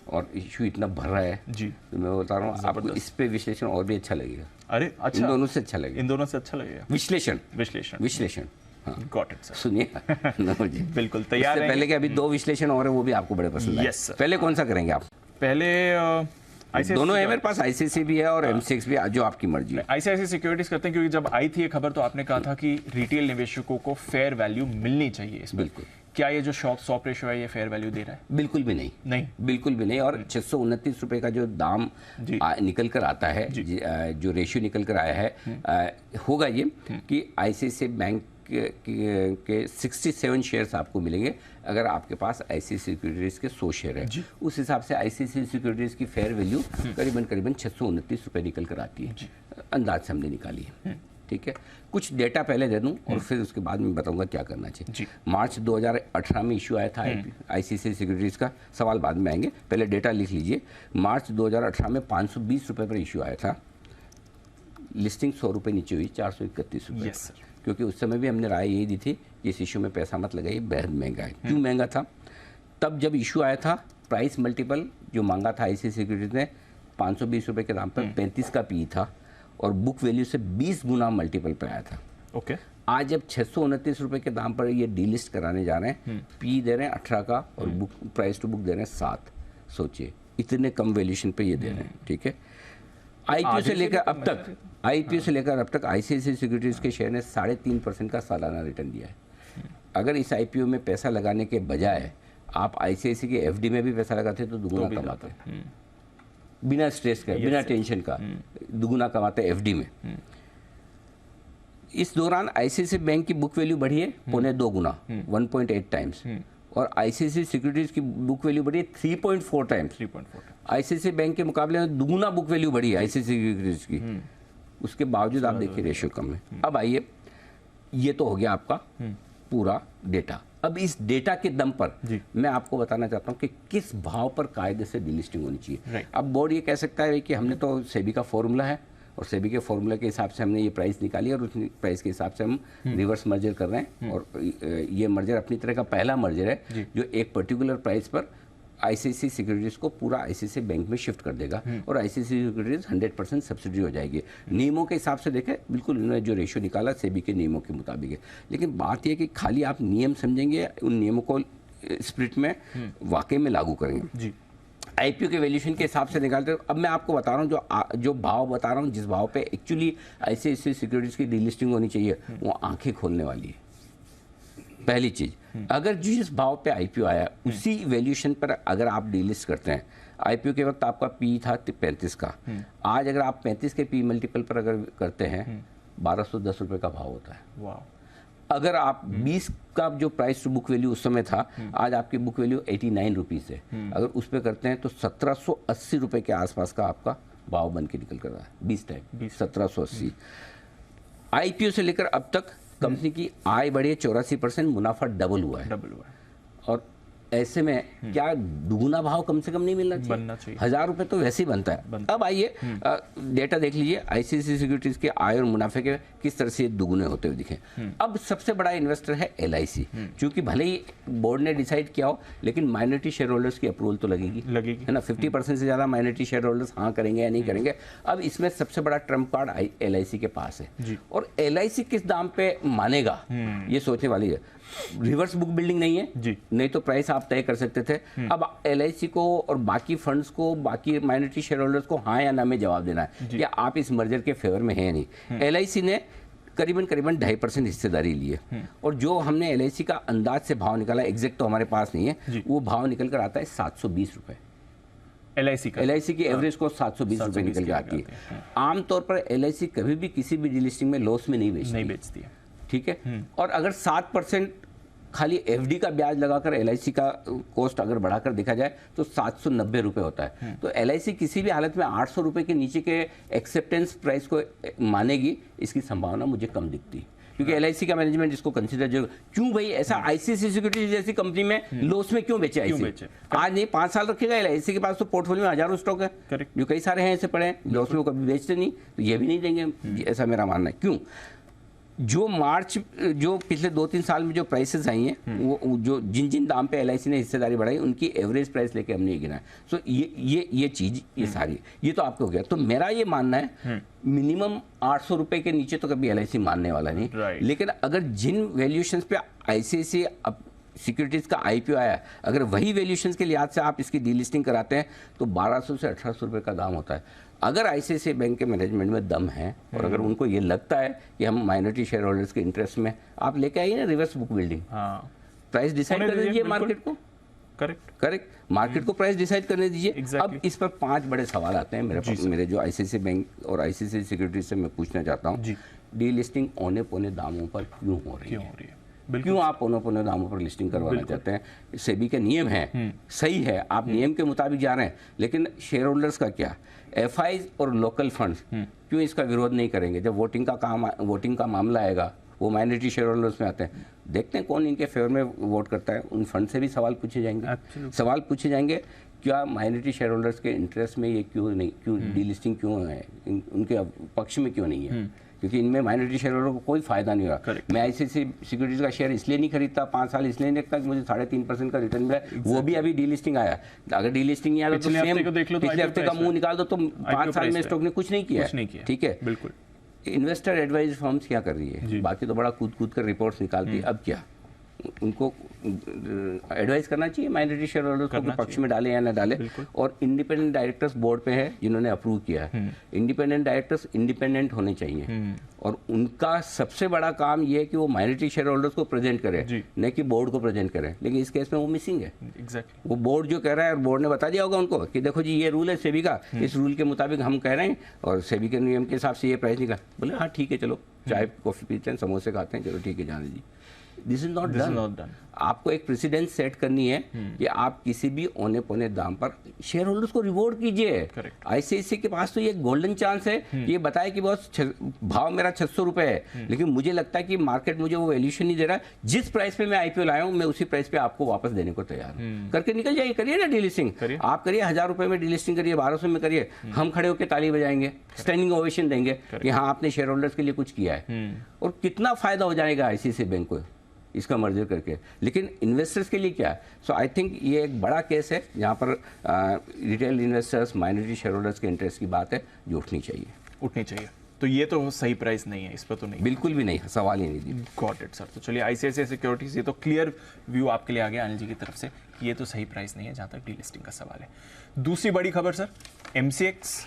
और इशू इतना भर रहा है जी, तो मैं बता रहा हूँ आपको इस पे विश्लेषण और भी अच्छा लगेगा। अरे अच्छा, इन दोनों से अच्छा लगेगा। इन दोनों से अच्छा लगेगा विश्लेषण विश्लेषण। हाँ गॉट इट सर। सुनिए 9 बजे बिल्कुल तैयार इससे रहेंगे। पहले के अभी 2 विश्लेषण और है, वो भी आपको बड़े पसंद आए। Yes, sir। पहले कौन सा करेंगे आप? पहले दोनों है मेरे पास, आईसीसी भी है और एम6 भी, जो आपकी मर्जी है। आईसीआईसीआई सिक्योरिटीज करते हैं, क्योंकि जब आई थी ये खबर तो आपने कहा था कि रिटेल निवेशकों को फेयर वैल्यू मिलनी चाहिए इसमें। बिल्कुल। क्या ये जो शॉप रेशियो है ये फेयर वैल्यू दे रहा है? बिल्कुल भी नहीं, नहीं, बिल्कुल भी नहीं। और 629 रुपए का जो दाम निकल कर आता है, जो रेशियो निकल कर आया है, होगा ये कि आईसीआईसीआई बैंक के 67 शेयर्स आपको मिलेंगे अगर आपके पास आईसीआईसीआई सिक्योरिटीज के 100 शेयर है। उस हिसाब से आईसीआईसीआई सिक्योरिटीज की फेयर वैल्यू करीबन 629 रुपए निकल कर आती है, अंदाज से हमने निकाली है। ठीक है, कुछ डेटा पहले दे दूं और फिर उसके बाद मैं बताऊंगा क्या करना चाहिए। मार्च 2018 में इशू आया था आईसीआईसीआई सिक्योरिटीज का, सवाल बाद में आएंगे, पहले डेटा लिख लीजिए। मार्च 2018 में 520 रुपए पर इशू आया था, लिस्टिंग 100 रुपये नीचे हुई 431 रुपये। क्योंकि उस समय भी हमने राय यही दी थी कि इस इशू में पैसा मत लगाइए, बेहद महंगा है। क्यों महंगा था? तब जब इशू आया था प्राइस मल्टीपल जो मांगा था आईसीआईसीआई सिक्योरिटीज ने 520 रुपये के दाम पर 35 का पी था और बुक वैल्यू से 20 गुना मल्टीपल पे आया था। ओके। आज जब 629 रुपये के दाम पर ये डीलिस्ट कराने जा रहे हैं, पी दे रहे हैं 18 का और बुक प्राइस टू बुक दे रहे हैं 7। सोचिए इतने कम वैल्यूएशन पे ये दे रहे हैं। ठीक है, आईपीओ से लेकर अब तक आईसीआईसीआई सिक्योरिटीज के शेयर ने 3.5% का सालाना रिटर्न दिया है। अगर इस आईपीओ में पैसा लगाने के बजाय आप आईसीआईसीआई के एफडी में भी पैसा लगाते तो दुगुना कमाते, बिना स्ट्रेस का, बिना टेंशन का दुगुना कमाते एफडी में। इस दौरान आईसीआईसीआई बैंक की बुक वैल्यू बढ़ी है 2.25 गुना, 1.8 टाइम्स, और आईसीआईसीआई सिक्योरिटीज की बुक वैल्यू बढ़ी है 3.4 टाइम्स। आईसीआईसीआई बैंक के मुकाबले में दुगुना बुक वैल्यू बढ़ी है आईसीआईसीआई सिक्योरिटीज की, उसके बावजूद आप देखिए रेशियो कम है। अब आइए, ये तो हो गया आपका पूरा डेटा। अब इस डेटा के दम पर मैं आपको बताना चाहता हूं कि किस भाव पर कायदे से डीलिस्टिंग होनी चाहिए। अब बोर्ड ये कह सकता है कि हमने तो सेबी का फॉर्मूला है और सेबी के फॉर्मूले के हिसाब से हमने ये प्राइस निकाली और उस प्राइस के हिसाब से हम रिवर्स मर्जर कर रहे हैं, और ये मर्जर अपनी तरह का पहला मर्जर है जो एक पर्टिकुलर प्राइस पर आईसीआईसीआई सिक्योरिटीज को पूरा आईसीआईसीआई बैंक में शिफ्ट कर देगा और आईसीआईसीआई सिक्योरिटीज 100% सब्सिडी हो जाएगी। नियमों के हिसाब से देखें, बिल्कुल उन्होंने जो रेशियो निकाला सेबी के नियमों के मुताबिक है। लेकिन बात यह कि खाली आप नियम समझेंगे, उन नियमों को स्प्रिट में वाकई में लागू करेंगे। आईपीओ के वैल्यूएशन के हिसाब से निकालते हैं। अब मैं आपको बता रहा हूँ जो भाव बता रहा हूँ, जिस भाव पे एक्चुअली आईसीआईसीआई सिक्योरिटीज की डीलिस्टिंग होनी चाहिए, वो आंखें खोलने वाली है। पहली चीज, अगर जिस भाव पे आईपीओ आया उसी वैल्यूएशन पर अगर आप डीलिस्ट करते हैं, आईपीओ के वक्त आपका पी था 35 का, आज अगर आप 35 के पी मल्टीपल पर अगर करते हैं 1210 रुपये का भाव होता है। वाह। अगर आप 20 का जो प्राइस टू बुक वैल्यू उस समय था, आज आपकी बुक वैल्यू 89 रुपीज़ है, अगर उस पर करते हैं तो 1780 रुपये के आसपास का आपका भाव बन के निकल कर रहा है। 20 टाइम 1780। आईपीओ से लेकर अब तक कंपनी की आय बढ़ी है 84%, मुनाफा डबल हुआ है। और ऐसे में क्या दुगुना भाव कम से कम नहीं मिलना चाहिए? बनना चाहिए। 1000 रुपये तो वैसे ही बनता है। अब आइए डेटा देख लीजिए आईसीआईसीआई सिक्योरिटीज के आय और मुनाफे के किस तरह से दुगुने होते हुए दिखे। अब सबसे बड़ा इन्वेस्टर है एलआईसी, क्योंकि भले ही बोर्ड ने डिसाइड किया हो, लेकिन माइनॉरिटी शेयर होल्डर्स की अप्रूवल तो लगेगी है ना। 50% से ज़्यादा माइनॉरिटी शेयर होल्डर्स हाँ करेंगे या नहीं करेंगे। अब इसमें सबसे बड़ा ट्रम्प कार्ड एलआईसी के पास है, और एलआईसी किस दाम पे मानेगा ये सोचने वाली है। रिवर्स बुक बिल्डिंग नहीं है जी, नहीं तो प्राइस आप तय कर सकते थे। अब एलआईसी को और बाकी फंड्स को, बाकी माइनॉरिटी शेयर होल्डर्स को हाँ या ना में जवाब देना है कि आप इस मर्जर के फेवर में हैं या नहीं। एलआईसी ने करीबन 2.5% हिस्सेदारी ली है, और जो हमने एलआईसी का अंदाज से भाव निकाला, एग्जैक्ट तो हमारे पास नहीं है, वो भाव निकल कर आता है 720 रुपये। एलआईसी की एवरेज को 720 रुपये निकल के आती है। आमतौर पर एलआईसी कभी भी किसी भी डीलिस्टिंग में लॉस में नहीं बेचती है। ठीक है, और अगर 7% खाली एफडी का ब्याज लगाकर एलआईसी का कॉस्ट अगर बढ़ाकर देखा जाए तो 790 रुपये होता है। तो एलआईसी किसी भी हालत में 800 रुपये के नीचे के एक्सेप्टेंस प्राइस को मानेगी, इसकी संभावना मुझे कम दिखती है। क्योंकि LIC का मैनेजमेंट इसको कंसीडर जो क्यों भाई ऐसा ICICI सिक्योरिटीज जैसी कंपनी में लॉस में क्यों बेचे ICICI? आज नहीं 5 साल रखेगा LIC के पास तो पोर्टफोलियो में हजारों स्टॉक है, Correct. जो कई सारे हैं ऐसे पड़े हैं लॉस में वो कभी बेचते नहीं, तो ये भी नहीं देंगे, ऐसा मेरा मानना है। क्यों? जो मार्च जो पिछले 2-3 साल में जो प्राइसेस आई हैं वो जो जिन जिन दाम पे LIC ने हिस्सेदारी बढ़ाई उनकी एवरेज प्राइस लेके हमने ये गिना है। सो ये चीज ये सारी ये तो आपको हो गया। तो मेरा ये मानना है मिनिमम 800 रुपए के नीचे तो कभी LIC मानने वाला नहीं। Right. लेकिन अगर जिन वैल्यूएशंस पे ICICI सिक्योरिटीज का IPO आया, अगर वही वैल्यूएशंस के लिहाज से आप इसकी डीलिस्टिंग कराते हैं तो 1200 से 1800 रुपए का दाम होता है। अगर ICICI बैंक के मैनेजमेंट में दम है और अगर उनको ये लगता है कि हम माइनॉरिटी शेयर होल्डर्स के इंटरेस्ट में, आप लेके आइए ना reverse book building, price decide कर दीजिए मार्केट को। करेक्ट, मार्केट को प्राइस डिसाइड करने दीजिए। Exactly. अब इस पर 5 बड़े सवाल आते हैं मेरे जो ICICI बैंक और ICICI सिक्योरिटीज से मैं पूछना चाहता हूँ। डीलिस्टिंग औने पौने दामों पर क्यों हो रही है? क्यों आप औने पौने दामों पर लिस्टिंग करवाना चाहते हैं? सेबी के नियम हैं, सही है, आप नियम के मुताबिक जा रहे हैं, लेकिन शेयर होल्डर्स का क्या? FIs और लोकल फंड्स क्यों इसका विरोध नहीं करेंगे? जब वोटिंग का मामला आएगा वो माइनॉरिटी शेयर होल्डर्स में आते हैं, देखते हैं कौन इनके फेवर में वोट करता है। उन फंड से भी सवाल पूछे जाएंगे, सवाल पूछे जाएंगे क्या माइनॉरिटी शेयर होल्डर्स के इंटरेस्ट में ये क्यों डीलिस्टिंग क्यों है, उनके पक्ष में क्यों नहीं है? क्योंकि इनमें माइनॉरिटी शेयर होल्डर को कोई फायदा नहीं हो रहा। मैं ICICI सिक्योरिटीज का शेयर इसलिए नहीं खरीदता 5 साल, इसलिए नहीं रखता कि मुझे 3.5% का रिटर्न मिला। वो भी अभी डीलिस्टिंग आया, अगर डीलिस्टिंग नहीं आया तो पिछले हफ्ते का मुंह निकाल दो तो 5 साल में स्टॉक ने कुछ नहीं किया। ठीक है, बिल्कुल। इन्वेस्टर एडवाइज फर्म्स क्या कर रही है? बाकी तो बड़ा कूद कर रिपोर्ट्स निकालती है, अब क्या उनको एडवाइस करना चाहिए माइनॉरिटी शेयर होल्डर्स को पक्ष में डाले या ना डाले। और इंडिपेंडेंट डायरेक्टर्स बोर्ड पे है जिन्होंने अप्रूव किया है। इंडिपेंडेंट डायरेक्टर्स इंडिपेंडेंट होने चाहिए और उनका सबसे बड़ा काम ये है कि वो माइनॉरिटी शेयर होल्डर्स को प्रेजेंट करें, न कि बोर्ड को प्रेजेंट करें। लेकिन इस केस में वो मिसिंग है। वो बोर्ड जो कह रहा है, और बोर्ड ने बता दिया होगा उनको कि देखो जी ये रूल है सेबी का, इस रूल के मुताबिक हम कह रहे हैं और सेबी के नियम के हिसाब से ये प्राइस निकला। बोले हाँ ठीक है, चलो चाय कॉफी पीते हैं, समोसे खाते हैं, चलो ठीक है, जाने दीजिए। This is not done. आपको एक प्रेसिडेंस सेट करनी है कि आप किसी भी औने पौने दाम पर शेयर होल्डर्स को रिवॉर्ड कीजिए। ICICI के पास तो ये गोल्डन चांस है, ये बताए कि बहुत भाव मेरा 600 रुपए है, लेकिन मुझे लगता है कि मार्केट मुझे वो वैल्यूएशन नहीं दे रहा। जिस प्राइस पे मैं IPO लाया हूं मैं उसी प्राइस पे आपको वापस देने को तैयार हूं। करके निकल जाइए, करिए ना डीलिस्टिंग। आप करिए 1000 रुपए में डीलिस्टिंग करिए, 1200 में करिए, हम खड़े होकर ताली बजाएंगे, स्टैंडिंग ओवेशन देंगे कि हाँ आपने शेयर होल्डर्स के लिए कुछ किया है। और कितना फायदा हो जाएगा ICICI बैंक को इसका मर्जर करके। लेकिन इन्वेस्टर्स के लिए क्या है? सो आई थिंक ये एक बड़ा केस है जहाँ पर retail investors minority share holders के इंटरेस्ट की बात है जो उठनी चाहिए। तो ये तो सही प्राइस नहीं है, इस पर तो नहीं, बिल्कुल भी नहीं, सवाल ही नहीं दी। Got it sir. तो चलिए ICICI सिक्योरिटीज, ये तो क्लियर व्यू आपके लिए आ गया अनिल जी की तरफ से, ये तो सही प्राइस नहीं है जहाँ तक डीलिस्टिंग का सवाल है। दूसरी बड़ी खबर सर, MCX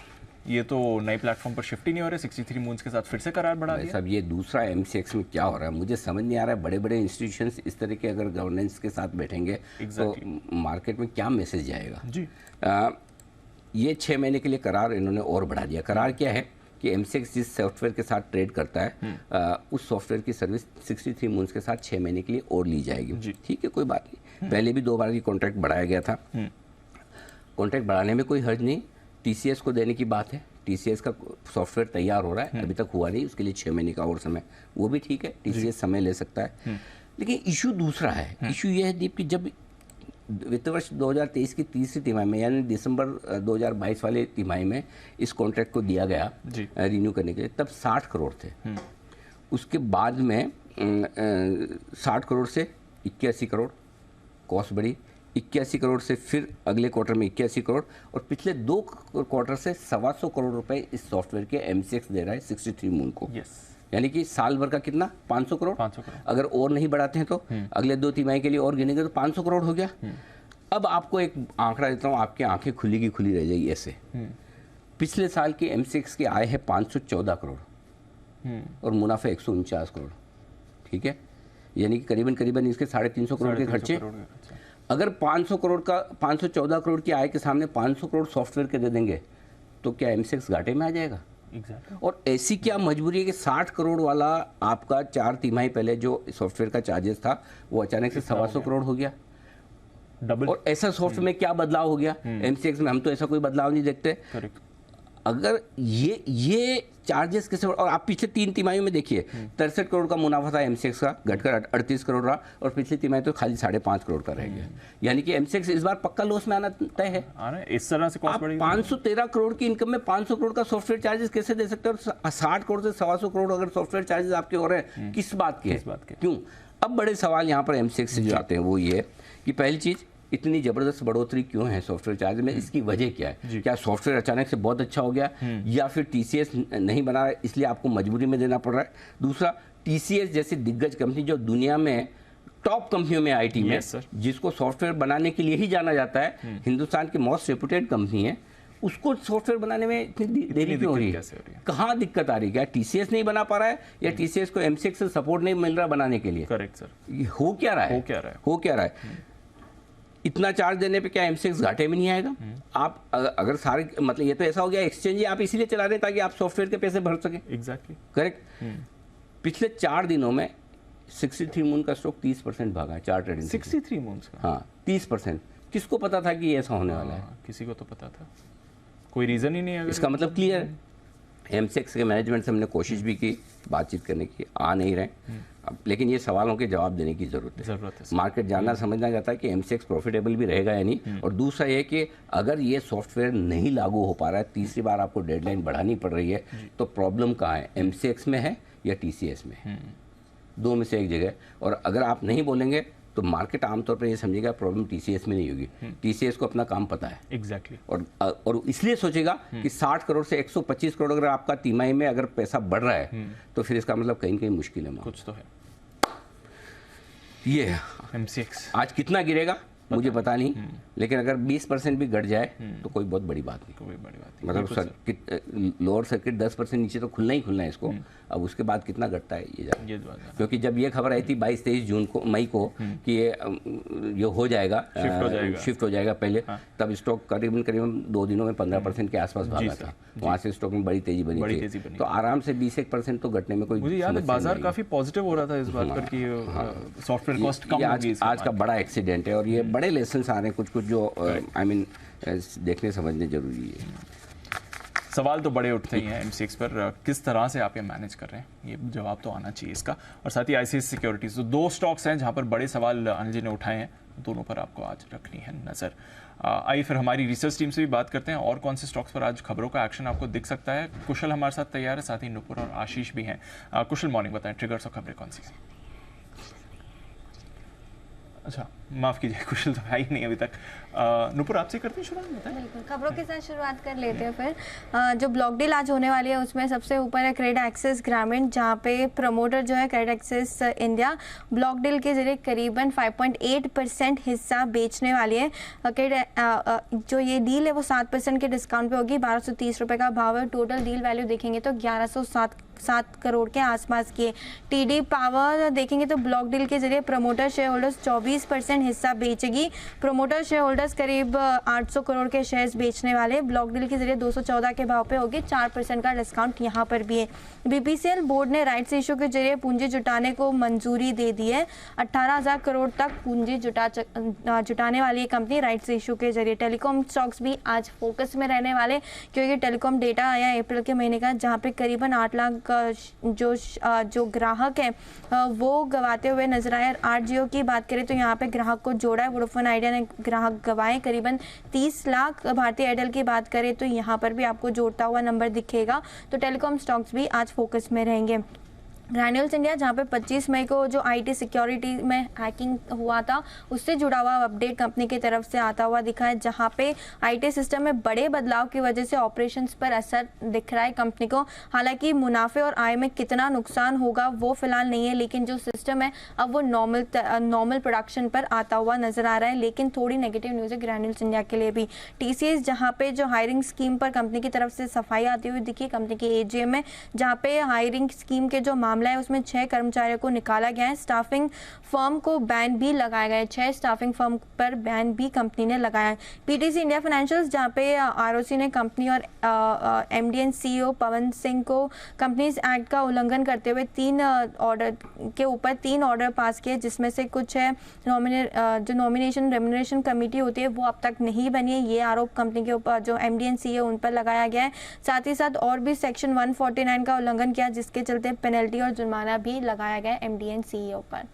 ये तो नए प्लेटफॉर्म पर शिफ्ट ही नहीं हो रहे, 63 मून्स के साथ फिर से करार बढ़ा दिया। सब ये दूसरा MCX में क्या हो रहा है मुझे समझ नहीं आ रहा है। बड़े बड़े इंस्टीट्यूशंस इस तरह के अगर गवर्नेंस के साथ बैठेंगे तो मार्केट में क्या मैसेज जाएगा जी? ये 6 महीने के लिए करार इन्होंने और बढ़ा दिया। करार क्या है कि MCX जिस सॉफ्टवेयर के साथ ट्रेड करता है उस सॉफ्टवेयर की सर्विस 63 मून्स के साथ 6 महीने के लिए और ली जाएगी। ठीक है, कोई बात नहीं। पहले भी 2 बार की कॉन्ट्रैक्ट बढ़ाया गया था, कॉन्ट्रैक्ट बढ़ाने में कोई हर्ज नहीं। TCS को देने की बात है, TCS का सॉफ्टवेयर तैयार हो रहा है, अभी तक हुआ नहीं, उसके लिए 6 महीने का और समय, वो भी ठीक है, TCS समय ले सकता है। लेकिन इशू दूसरा है। इशू ये है दीप कि जब वित्त वर्ष 2023 की तीसरी तिमाही में यानी दिसंबर 2022 वाले तिमाही में इस कॉन्ट्रैक्ट को दिया गया रिन्यू करने के लिए, तब 60 करोड़ थे। उसके बाद में 60 करोड़ से 81 करोड़ कॉस्ट बढ़ी, 81 करोड़ से फिर अगले क्वार्टर में 81 करोड़ और पिछले 2 क्वार्टर से 125 करोड़ रुपए इस सॉफ्टवेयर के MCX दे रहा है 63 मून को। यानी कि साल भर का कितना 500 करोड़। अगर और नहीं बढ़ाते हैं तो अगले 2 तिमाही के लिए और गिनेंगे तो 500 करोड़ हो गया। अब आपको एक आंकड़ा देता हूँ, आपकी आंखें खुली की खुली रह जाएगी ऐसे। पिछले साल की MCX की आय है 514 करोड़ और मुनाफा 149 करोड़। ठीक है, यानी कि करीबन इसके 350 करोड़ के खर्चे। अगर 500 करोड़ का 514 करोड़ की आय के सामने 500 करोड़ सॉफ्टवेयर के दे देंगे तो क्या MCX घाटे में आ जाएगा? और ऐसी क्या मजबूरी है कि 60 करोड़ वाला आपका 4 तिमाही पहले जो सॉफ्टवेयर का चार्जेस था वो अचानक से 125 करोड़ हो गया, डबल। और ऐसा सॉफ्टवेयर में क्या बदलाव हो गया MCX में? हम तो ऐसा कोई बदलाव नहीं देखते। अगर ये चार्जेस कैसे, और आप पिछले 3 तिमाहियों में देखिए 63 करोड़ का मुनाफा था एमसीएक्स का, घटकर 38 करोड़ रहा, और पिछली तिमाही तो खाली 5.5 करोड़ का रह गया। यानी कि एमसीएक्स इस बार पक्का लॉस में आना तय है। इस तरह से कॉस्ट आप बढ़ेगी। 513 करोड़ की इनकम में 500 करोड़ का सॉफ्टवेयर चार्जेस कैसे दे सकते हैं? और 60 करोड़ से 125 करोड़ अगर सॉफ्टवेयर चार्जेस आपके हो रहे हैं, किस बात के? क्यों? अब बड़े सवाल यहाँ पर एमसीएक्स से जो आते हैं वो ये कि पहली चीज, इतनी जबरदस्त बढ़ोतरी क्यों है सॉफ्टवेयर चार्ज में? इसकी वजह क्या है? क्या सॉफ्टवेयर अचानक से बहुत अच्छा हो गया, या फिर टीसीएस नहीं बना रहा है इसलिए आपको मजबूरी में देना पड़ रहा है? दूसरा, टीसीएस जैसी दिग्गज कंपनी जो दुनिया में टॉप कंपनियों में आईटी में, जिसको सॉफ्टवेयर बनाने के लिए ही जाना जाता है, हिंदुस्तान की मोस्ट रेपुटेड कंपनी है, उसको सॉफ्टवेयर बनाने में इतनी देरी क्यों हो रही है? कहाँ दिक्कत आ रही है? क्या टीसीएस नहीं बना पा रहा है, या टीसीएस को एमसीएक्स से सपोर्ट नहीं मिल रहा बनाने के लिए? Correct sir. हो क्या रहा है? इतना चार्ज देने पे क्या एमसीएक्स घाटे में नहीं आएगा? आप अगर सारे, मतलब ये तो ऐसा हो गया एक्सचेंज ही आप इसीलिए चला रहे हैं ताकि आप सॉफ्टवेयर के पैसे भर सके। Exactly correct. पिछले 4 दिनों में 63 मून का स्टॉक 30% भागा है, 4 ट्रेडिंग। 63 मून्स का? हाँ 30%। किसको पता था कि ये ऐसा होने वाला है? किसी को तो पता था, कोई रीजन ही नहीं है। इसका मतलब क्लियर है। एमसीएक्स के मैनेजमेंट से हमने कोशिश भी की बातचीत करने की, आ नहीं रहे। अब लेकिन ये सवालों के जवाब देने की जरूरत है। मार्केट जानना समझना चाहता है कि एमसीएक्स प्रॉफिटेबल भी रहेगा या नहीं। और दूसरा ये कि अगर ये सॉफ्टवेयर नहीं लागू हो पा रहा है, तीसरी बार आपको डेडलाइन बढ़ानी पड़ रही है, तो प्रॉब्लम कहाँ है? एमसीएक्स में है या टीसीएस में है? दो में से एक जगह। और अगर आप नहीं बोलेंगे तो मार्केट आमतौर पर ये समझेगा प्रॉब्लम टीसीएस में नहीं होगी। टीसीएस को अपना काम पता है। एग्जैक्टली। और इसलिए सोचेगा कि 60 करोड़ से 125 करोड़ अगर आपका तिमाही में अगर पैसा बढ़ रहा है, तो फिर इसका मतलब कहीं कहीं मुश्किल है। कुछ तो है। ये है एमसीएक्स आज कितना गिरेगा मुझे पता नहीं, लेकिन अगर 20% भी घट जाए तो कोई बहुत बड़ी बात नहीं। कोई बड़ी बात नहीं। मतलब सर्किट, लोअर सर्किट 10% नीचे तो खुलना ही खुलना है इसको। अब उसके बाद कितना घटता है ये जाए। क्योंकि जब ये खबर आई थी 22-23 मई को कि ये हो जाएगा, शिफ्ट हो जाएगा पहले, तब स्टॉक करीबन 2 दिनों में 15% के आसपास भागा था। वहाँ से स्टॉक में बड़ी तेजी बनी थी। तो आराम से 20% तो घटने में कोई, मुझे याद है बाजार काफी पॉजिटिव हो रहा था इस बात पर कि सॉफ्टवेयर कॉस्ट कम होगी। आज का बड़ा एक्सीडेंट है और ये बड़े लेसन आ रहे हैं कुछ जो आई मीन देखने समझने जरूरी है। सवाल तो बड़े उठते ही हैं एमसीएक्स पर, किस तरह से आप ये मैनेज कर रहे हैं, ये जवाब तो आना चाहिए इसका। और साथ ही आईसीआईसीआई सिक्योरिटीज, तो 2 स्टॉक्स हैं जहां पर बड़े सवाल अनिल जी ने उठाए हैं, दोनों पर आपको आज रखनी है नजर। आइए फिर हमारी रिसर्च टीम से भी बात करते हैं और कौन से स्टॉक्स पर आज खबरों का एक्शन आपको दिख सकता है। कुशल हमारे साथ तैयार है, साथ ही नुपुर और आशीष भी हैं। कुशल, मॉर्निंग, बताएं ट्रिगर्स और खबरें कौन सी हैं? अच्छा माफ़ कीजिए, कुशल तो है ही नहीं अभी तक। नुपुर आपसे करते हैं शुरुआत, बताएं। बिल्कुल, खबरों के साथ शुरुआत कर लेते हैं फिर। जो ब्लॉक डील आज होने वाली है उसमें सबसे ऊपर है क्रेडिट एक्सेस ग्रामीण, जहां पे प्रमोटर जो है credit access India block deal के जरिए करीबन 5.8% हिस्सा बेचने वाली है। जो ये डील है वो 7% के डिस्काउंट पे होगी। 1230 रुपये का भाव है। टोटल डील वैल्यू देखेंगे तो 1107 करोड़ के आसपास की है। टीडी पावर देखेंगे तो ब्लॉक डील के जरिए प्रमोटर शेयर होल्डर्स 24% हिस्सा बेचेगी। प्रमोटर शेयर होल्डर्स करीब 800 करोड़ के शेयर्स बेचने वाले। ब्लॉक डील के जरिए 214 के भाव पे होगी। 4% का डिस्काउंट यहाँ पर भी है। बीपीसीएल बोर्ड ने राइट्स इशू के जरिए पूंजी जुटाने को मंजूरी दे दी है। 18,000 करोड़ तक पूंजी जुटाने वाली ये कंपनी राइट्स इशू के जरिए। टेलीकॉम स्टॉक्स भी आज फोकस में रहने वाले, क्योंकि टेलीकॉम डेटा आया अप्रैल के महीने का, जहाँ पे करीबन 8 लाख जो ग्राहक है वो गवाते हुए नजर आए। 8 जियो की बात करें तो यहाँ पे ग्राहक को जोड़ा है। वोडाफोन आइडिया ने ग्राहक गवाए करीबन 30 लाख। भारतीय एयरटेल की बात करें तो यहाँ पर भी आपको जोड़ता हुआ नंबर दिखेगा। तो टेलीकॉम स्टॉक्स भी आज फोकस में रहेंगे। ग्रैन्यूल्स इंडिया, जहाँ पे 25 मई को जो आईटी सिक्योरिटी में हैकिंग हुआ था उससे जुड़ा हुआ अपडेट कंपनी की तरफ से आता हुआ दिखा है, जहाँ पे आईटी सिस्टम में बड़े बदलाव की वजह से ऑपरेशंस पर असर दिख रहा है कंपनी को। हालांकि मुनाफे और आय में कितना नुकसान होगा वो फिलहाल नहीं है, लेकिन जो सिस्टम है अब वो नॉर्मल प्रोडक्शन पर आता हुआ नजर आ रहा है। लेकिन थोड़ी नेगेटिव न्यूज़ है ग्रैन्यूल्स इंडिया के लिए भी। टीसीएस, जहाँ पे जो हायरिंग स्कीम पर कंपनी की तरफ से सफाई आती हुई दिखी कंपनी के एजीएम में, जहाँ पे हायरिंग स्कीम के जो मामले मामला है उसमें 6 कर्मचारियों को निकाला गया है। स्टाफिंग फर्म को बैन भी लगाया गया है, 6 स्टाफिंग फर्म पर बैन भी कंपनी ने लगाया है। पीटीसी इंडिया फाइनेंशियल्स जहाँ पे आरओसी ने कंपनी और MD and CEO Pawan Singh को कंपनीज एक्ट का उल्लंघन करते हुए 3 ऑर्डर के ऊपर 3 ऑर्डर पास किए, जिसमें से कुछ है जो नॉमिनेशन रेम्युनरेशन कमेटी होती है वो अब तक नहीं बनी है। ये आरोप कंपनी के ऊपर जो एमडी एंड सीईओ उन पर लगाया गया है। साथ ही साथ और भी सेक्शन 149 का उल्लंघन किया, जिसके चलते पेनल्टी और जुर्माना भी लगाया गया एमडी एंड सीईओ पर।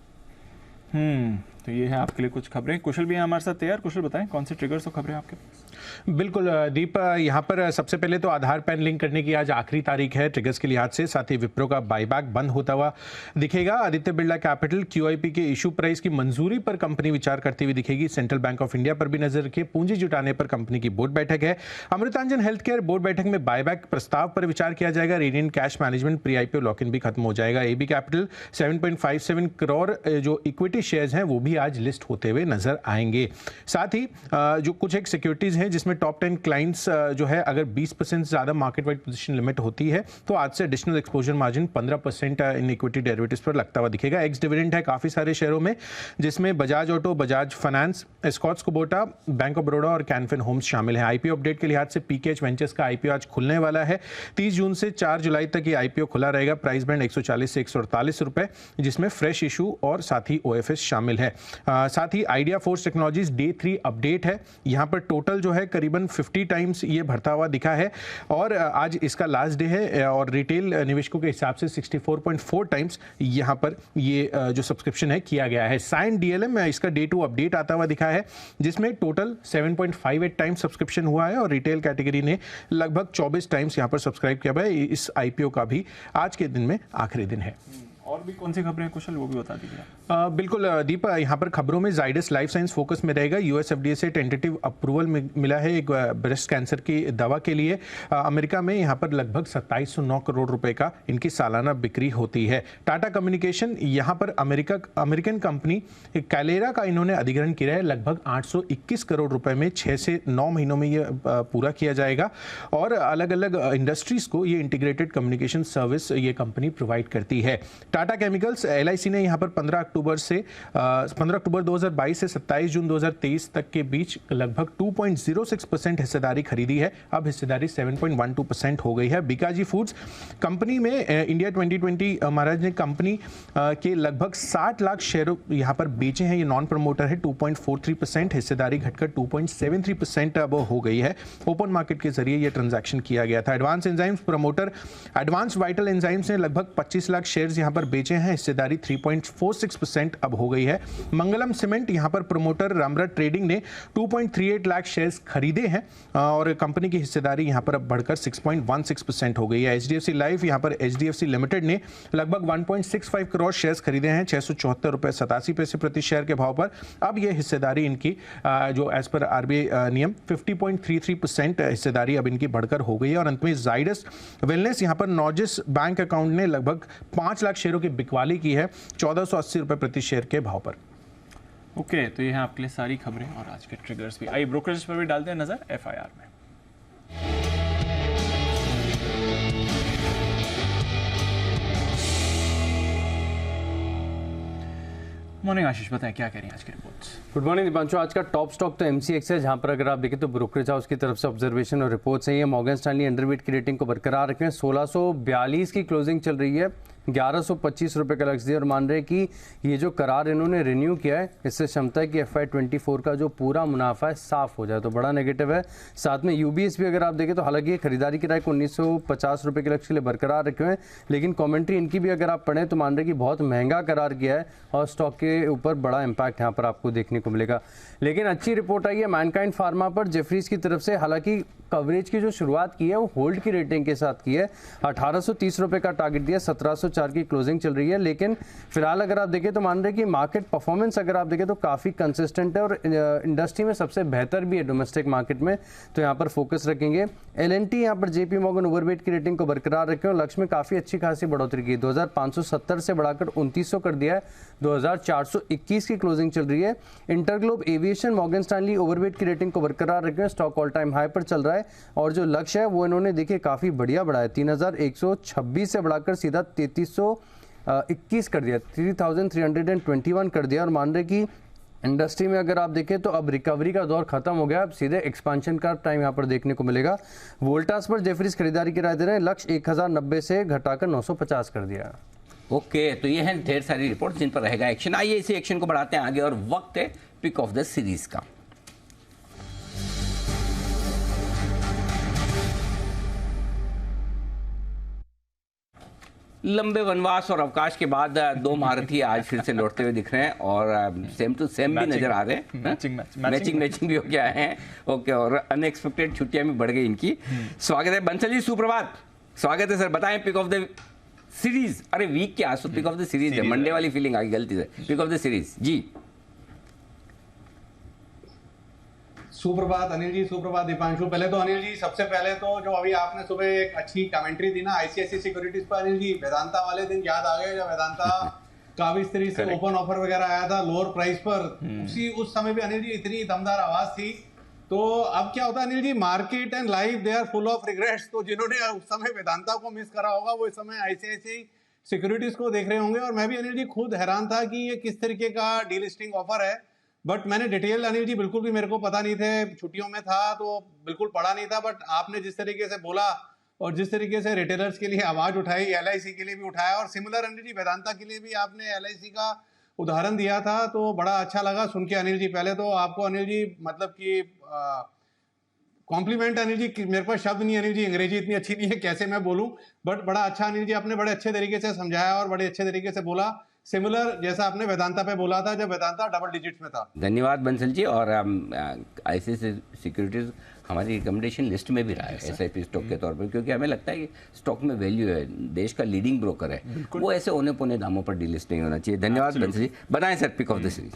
तो ये है आपके लिए कुछ खबरें। कुशल भी हैं हमारे साथ तैयार। कुशल बताएं कौन सी ट्रिगर्स और खबरें आपके पास? बिल्कुल दीप, यहाँ पर सबसे पहले तो आधार पैन लिंक करने की आज आखिरी तारीख है ट्रिगर्स के लिहाज से। साथ ही विप्रो का बाईबैक बंद होता हुआ दिखेगा। आदित्य बिरला कैपिटल QIP के इशू प्राइस की मंजूरी पर कंपनी विचार करती हुई दिखेगी। सेंट्रल बैंक ऑफ इंडिया पर भी नजर रखिए। पूंजी जुटाने पर कंपनी की बोर्ड बैठक है। अमृतांजन हेल्थ केयर बोर्ड बैठक में बाईबैक प्रस्ताव पर विचार किया जाएगा। Radiant cash management pre IPO lock in भी खत्म हो जाएगा। AB कैपिटल 7.57 करोड़ जो इक्विटी शेयर्स हैं वो भी आज लिस्ट होते हुए नजर आएंगे। साथ ही जो कुछ एक सिक्योरिटीज हैं जिसमें टॉप 10 क्लाइंट्स जो है अगर 20% से ज्यादा मार्केट वाइड पोजीशन लिमिट होती है तो आज से additional exposure margin 15% in equity derivatives पर लगता हुआ दिखेगा। एक्स डिविडेंड है काफी सारे शेयरों में, जिसमें Bajaj auto, Bajaj finance, Escorts Kubota, bank of Baroda और कैनफिन होम्स शामिल हैं। IPO अपडेट के लिहाज से PKH वेंचर्स का IPO आज खुलने वाला है। 30 जून से 4 जुलाई तक ये IPO खुला रहेगा। प्राइस बैंड 140 से 148 रुपए, जिसमें फ्रेश इशू और साथ ही OFS शामिल है। साथ ही Idea Force Technologies Day 3 update है। यहाँ पर टोटल जो है करीबन 50 टाइम्स ये बढ़ता हुआ दिखा है और आज इसका लास्ट डे है और रिटेल निवेशकों के हिसाब से 64.4 टाइम्स यहाँ पर ये जो सब्सक्रिप्शन है किया गया है। साइन DLM इसका Day 2 अपडेट आता हुआ दिखा है, जिसमें टोटल 7.58 टाइम्स सब्सक्रिप्शन हुआ है और रिटेल कैटेगरी ने लगभग 24 टाइम्स यहाँ पर सब्सक्राइब किया है। इस IPO का भी आज के दिन में आखिरी दिन है। और भी कौन सी खबरें कुशल वो भी बता दीजिए। बिल्कुल दीप, यहाँ पर खबरों में जाइडस लाइफ साइंस फोकस में रहेगा। US FDA से टेंटेटिव अप्रूवल मिला है एक ब्रेस्ट कैंसर की दवा के लिए। अमेरिका में यहाँ पर लगभग 2709 करोड़ रुपए का इनकी सालाना बिक्री होती है। टाटा कम्युनिकेशन यहाँ पर अमेरिकन कंपनी कैलेरा का इन्होंने अधिग्रहण किया है। लगभग 821 करोड़ रुपए में 6 से 9 महीनों में ये पूरा किया जाएगा और अलग अलग इंडस्ट्रीज को ये इंटीग्रेटेड कम्युनिकेशन सर्विस ये कंपनी प्रोवाइड करती है। टाटा केमिकल्स LIC ने यहाँ पर 15 अक्टूबर 2022 से 27 जून 2023 तक के बीच लगभग 2.06% हिस्सेदारी खरीदी है। अब हिस्सेदारी 7.12% हो गई है। बीकाजी फूड्स कंपनी में इंडिया 2020 महाराज ने कंपनी के लगभग 60 लाख शेयर यहाँ पर बेचे हैं। ये नॉन प्रमोटर है। 2.43% हिस्सेदारी घटकर 2.73% अब हो गई है। ओपन मार्केट के जरिए ये ट्रांजैक्शन किया गया था। Advance enzymes promoter advance vital enzymes ने लगभग 25 लाख शेयर्स यहाँ पर बेचे हैं। हिस्सेदारी 3.46% अब हो गई है। मंगलम सीमेंट यहाँ पर प्रमोटर रामरथ ट्रेडिंग ने 2.38 लाख शेयर्स खरीदे हैं और कंपनी की हिस्सेदारी यहाँ पर अब बढ़कर 6.16% हो गई है। HDFC लाइफ यहाँ पर HDFC लिमिटेड ने लगभग 1.65 करोड़ शेयर्स खरीदे हैं 674 रुपए 87 पैसे प्रति शेयर के भाव पर। अब ये हिस्सेदारी इनकी जो एज पर RBI नियम 50.33% हिस्सेदारी अब इनकी बढ़कर हो गई है। और अंत में जाइडस वेलनेस यहाँ पर नॉर्जिस बैंक अकाउंट ने लगभग 5 लाख शेयरों की बिकवाली की है 1480 रुपए प्रति शेयर के भाव पर। ओके, तो ये है आपके लिए सारी खबरें और आज के ट्रिगर्स भी। आइए ब्रोकरेज पर भी डालते हैं नजर FIR में। मॉर्निंग आशीष, बताएं क्या कह रही हैं आज की रिपोर्ट्स? Good morning Deepanshu. आज का टॉप स्टॉक तो MCX है, जहां पर अगर आप देखें तो ब्रोकरेज हाउस की तरफ से ऑब्जर्वेशन और रिपोर्ट्स हैं। ये मॉर्गन स्टैनली अंडरवेट की रेटिंग को बरकरार रखें। 1642 की क्लोजिंग चल रही है। 1125 रुपये का लक्ष्य दिया और मान रहे कि ये जो करार इन्होंने रिन्यू किया है इससे क्षमता है कि FY24 का जो पूरा मुनाफा है साफ हो जाए, तो बड़ा नेगेटिव है। साथ में UBS भी अगर आप देखें तो हालांकि ये खरीदारी की राय को 1950 रुपये के लक्ष्य के लिए बरकरार रखे हुए हैं, लेकिन कमेंट्री इनकी भी अगर आप पढ़ें तो मान रहे कि बहुत महंगा करार किया है और स्टॉक के ऊपर बड़ा इंपैक्ट यहाँ पर आपको देखने को मिलेगा। लेकिन अच्छी रिपोर्ट आई है मैनकाइंड फार्मा पर जेफरीज की तरफ से। हालांकि कवरेज की जो शुरुआत की है वो होल्ड की रेटिंग के साथ की है। 1830 रुपये का टारगेट दिया, 1704 की क्लोजिंग चल रही है। लेकिन फिलहाल अगर आप देखें तो मान रहे कि मार्केट परफॉर्मेंस अगर आप देखें तो काफ़ी कंसिस्टेंट है और इंडस्ट्री में सबसे बेहतर भी है डोमेस्टिक मार्केट में, तो यहाँ पर फोकस रखेंगे। L&T यहाँ पर JP मॉर्गन ओवरवेट की रेटिंग को बरकरार रखें और लक्ष्य में काफ़ी अच्छी खासी बढ़ोतरी की, 2570 से बढ़ाकर 2900 कर दिया है। 2421 की क्लोजिंग चल रही है। InterGlobe aviation Morgan Stanley overweight की रेटिंग को बरकरार रखें, स्टॉक ऑल टाइम हाई पर चल रहा है और जो लक्ष्य है वो इन्होंने देखिए काफ़ी बढ़िया बढ़ाया, 3126 से बढ़ाकर सीधा 21 कर दिया, 3321 कर दिया, और मान रहे कि इंडस्ट्री में अगर आप देखें तो अब रिकवरी का दौर खत्म हो गया, अब सीधे एक्सपांशन का टाइम यहाँ पर देखने को मिलेगा। वोल्टास पर जेफरीज खरीदारी की राय दे रहे हैं, लक्ष्य 1090 से घटाकर 950 कर दिया। ओके, तो ये हैं ढेर सारी रिपोर्ट जिन पर रहेगा एक्शन। आइए इसी एक्शन को बढ़ाते हैं आगे और वक्त है पिक ऑफ द सीरीज का। लंबे वनवास और अवकाश के बाद दो महारथी आज फिर से लौटते हुए दिख रहे हैं और सेम टू सेम भी नजर आ रहे हैं। मैचिंग भी हो गया है। ओके, और अनएक्सपेक्टेड छुट्टियां भी बढ़ गई इनकी। स्वागत है बंसल जी, सुप्रभात, स्वागत है सर। बताएं पिक ऑफ द सीरीज। अरे वीक क्या, सो पिक ऑफ द सीरीज है, मंडे वाली फीलिंग आ गई गलती से। पिक ऑफ द सीरीज जी। सुप्रभात अनिल जी, सुप्रभात दीपांशु। पहले तो अनिल जी, सबसे पहले तो जो अभी आपने सुबह एक अच्छी कमेंट्री दी ना आईसीआईसी सिक्योरिटीज पर, अनिल जी वेदांता वाले दिन याद आ गए जब वेदांता काफी इस तरीके से ओपन ऑफर वगैरह आया था लोअर प्राइस पर। उस समय भी अनिल जी इतनी दमदार आवाज थी। तो अब क्या होता है Anil ji, market and life they are full of regrets. तो जिन्होंने उस समय वेदांता को मिस करा होगा वो इस समय आईसीआईसी सिक्योरिटीज को देख रहे होंगे। और मैं भी अनिल जी खुद हैरान था कि ये किस तरीके का डीलिस्टिंग ऑफर है। बट मैंने डिटेल अनिल जी बिल्कुल भी मेरे को पता नहीं थे, छुट्टियों में था तो बिल्कुल पढ़ा नहीं था। बट आपने जिस तरीके से बोला और जिस तरीके से रिटेलर्स के लिए आवाज उठाई, एलआईसी के लिए भी उठाया, और सिमिलर अनिल जी वेदांता के लिए भी आपने एलआईसी का उदाहरण दिया था, तो बड़ा अच्छा लगा सुन के अनिल जी। पहले तो आपको अनिल जी मतलब कि कॉम्प्लीमेंट अनिल जी, मेरे पास शब्द नहीं अनिल जी, अंग्रेजी इतनी अच्छी नहीं है कैसे मैं बोलूं। बट बड़ा अच्छा अनिल जी, आपने बड़े अच्छे तरीके से समझाया और बड़े अच्छे तरीके से बोला, सिमिलर जैसा आपने वेदांता पे बोला था जब वेदांता डबल डिजिट्स में था। धन्यवाद बंसल जी। और आईसीआईसी सिक्योरिटीज हमारी रिकमेंडेशन लिस्ट में भी रहा है एसआईपी स्टॉक के तौर पर, क्योंकि हमें लगता है कि स्टॉक में वैल्यू है, देश का लीडिंग ब्रोकर है, वो ऐसे औने पौने दामों पर डीलिस्ट नहीं होना चाहिए। धन्यवाद बंसल जी। बताएं sir pick of the series.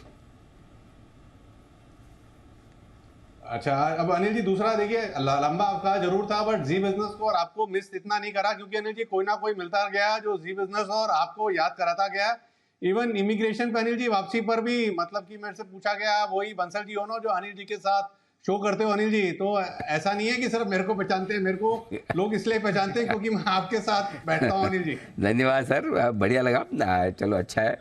अच्छा, अब अनिल जी दूसरा देखिए, लंबा आपका जरूर था बट जी बिजनेस को और आपको मिस इतना नहीं करा, क्योंकि अनिल जी कोई ना कोई मिलता गया जो जी बिजनेस और आपको याद कराता गया। इवन इमिग्रेशन पे अनिल जी वापसी पर भी मतलब कि मेरे से पूछा गया, वही बंसल जी हो ना जो अनिल जी के साथ शो करते हो अनिल जी। तो ऐसा नहीं है कि सिर्फ मेरे को पहचानते हैं, मेरे को लोग इसलिए पहचानते हैं क्योंकि मैं आपके साथ बैठता हूँ अनिल जी। धन्यवाद सर, बढ़िया लगा। चलो अच्छा है,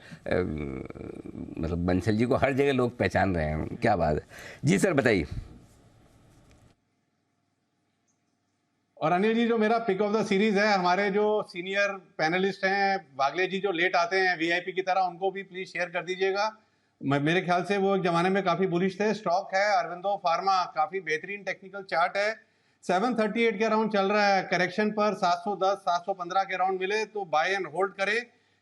मतलब बंसल जी को हर जगह लोग पहचान रहे हैं, क्या बात है जी। सर बताइए। और अनिल जी जो मेरा पिक ऑफ द सीरीज है, हमारे जो सीनियर पैनलिस्ट हैं वागले जी जो लेट आते हैं वीआईपी की तरह, उनको भी प्लीज शेयर कर दीजिएगा। मेरे ख्याल से वो एक जमाने में काफी बुलिश थे। स्टॉक है अरविंदो फार्मा, काफी बेहतरीन टेक्निकल चार्ट है, 738 के अराउंड चल रहा है, करेक्शन पर 710 715 के अराउंड मिले तो बाय एंड होल्ड करे।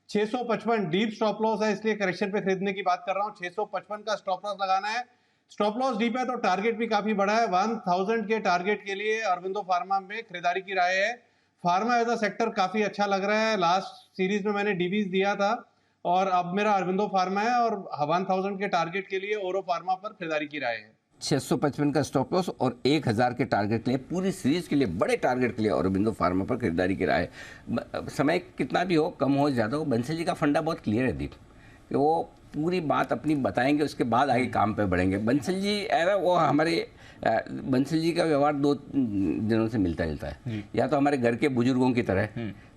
655 डीप स्टॉप लॉस है, इसलिए करेक्शन पे खरीदने की बात कर रहा हूँ। 655 का स्टॉप लॉस लगाना है। स्टॉप लॉस डीप है तो टारगेट भी काफी बड़ा है। 1000 के टारगेट के लिए अरविंदो फार्मा में खरीदारी की राय है। फार्मा एज अ सेक्टर काफी अच्छा लग रहा है। लास्ट सीरीज में मैंने डीबीज दिया था और अब मेरा अरविंदो फार्मा है और 1000 के टारगेट के लिए ओरो फार्मा पर खरीदारी की राय है। 655 का स्टॉप लॉस और 1000 के टारगेट के लिए, पूरी सीरीज के लिए, बड़े टारगेट के लिए अरविंदो फार्मा पर खरीदारी की राय है। समय कितना भी हो, कम हो ज़्यादा हो, बंसल जी का फंडा बहुत क्लियर है दीप, कि वो पूरी बात अपनी बताएंगे, उसके बाद आगे काम पे बढ़ेंगे। बंसल जी वो हमारे बंसल जी का व्यवहार दो दिनों से मिलता जुलता है। या तो हमारे घर के बुजुर्गों की तरह,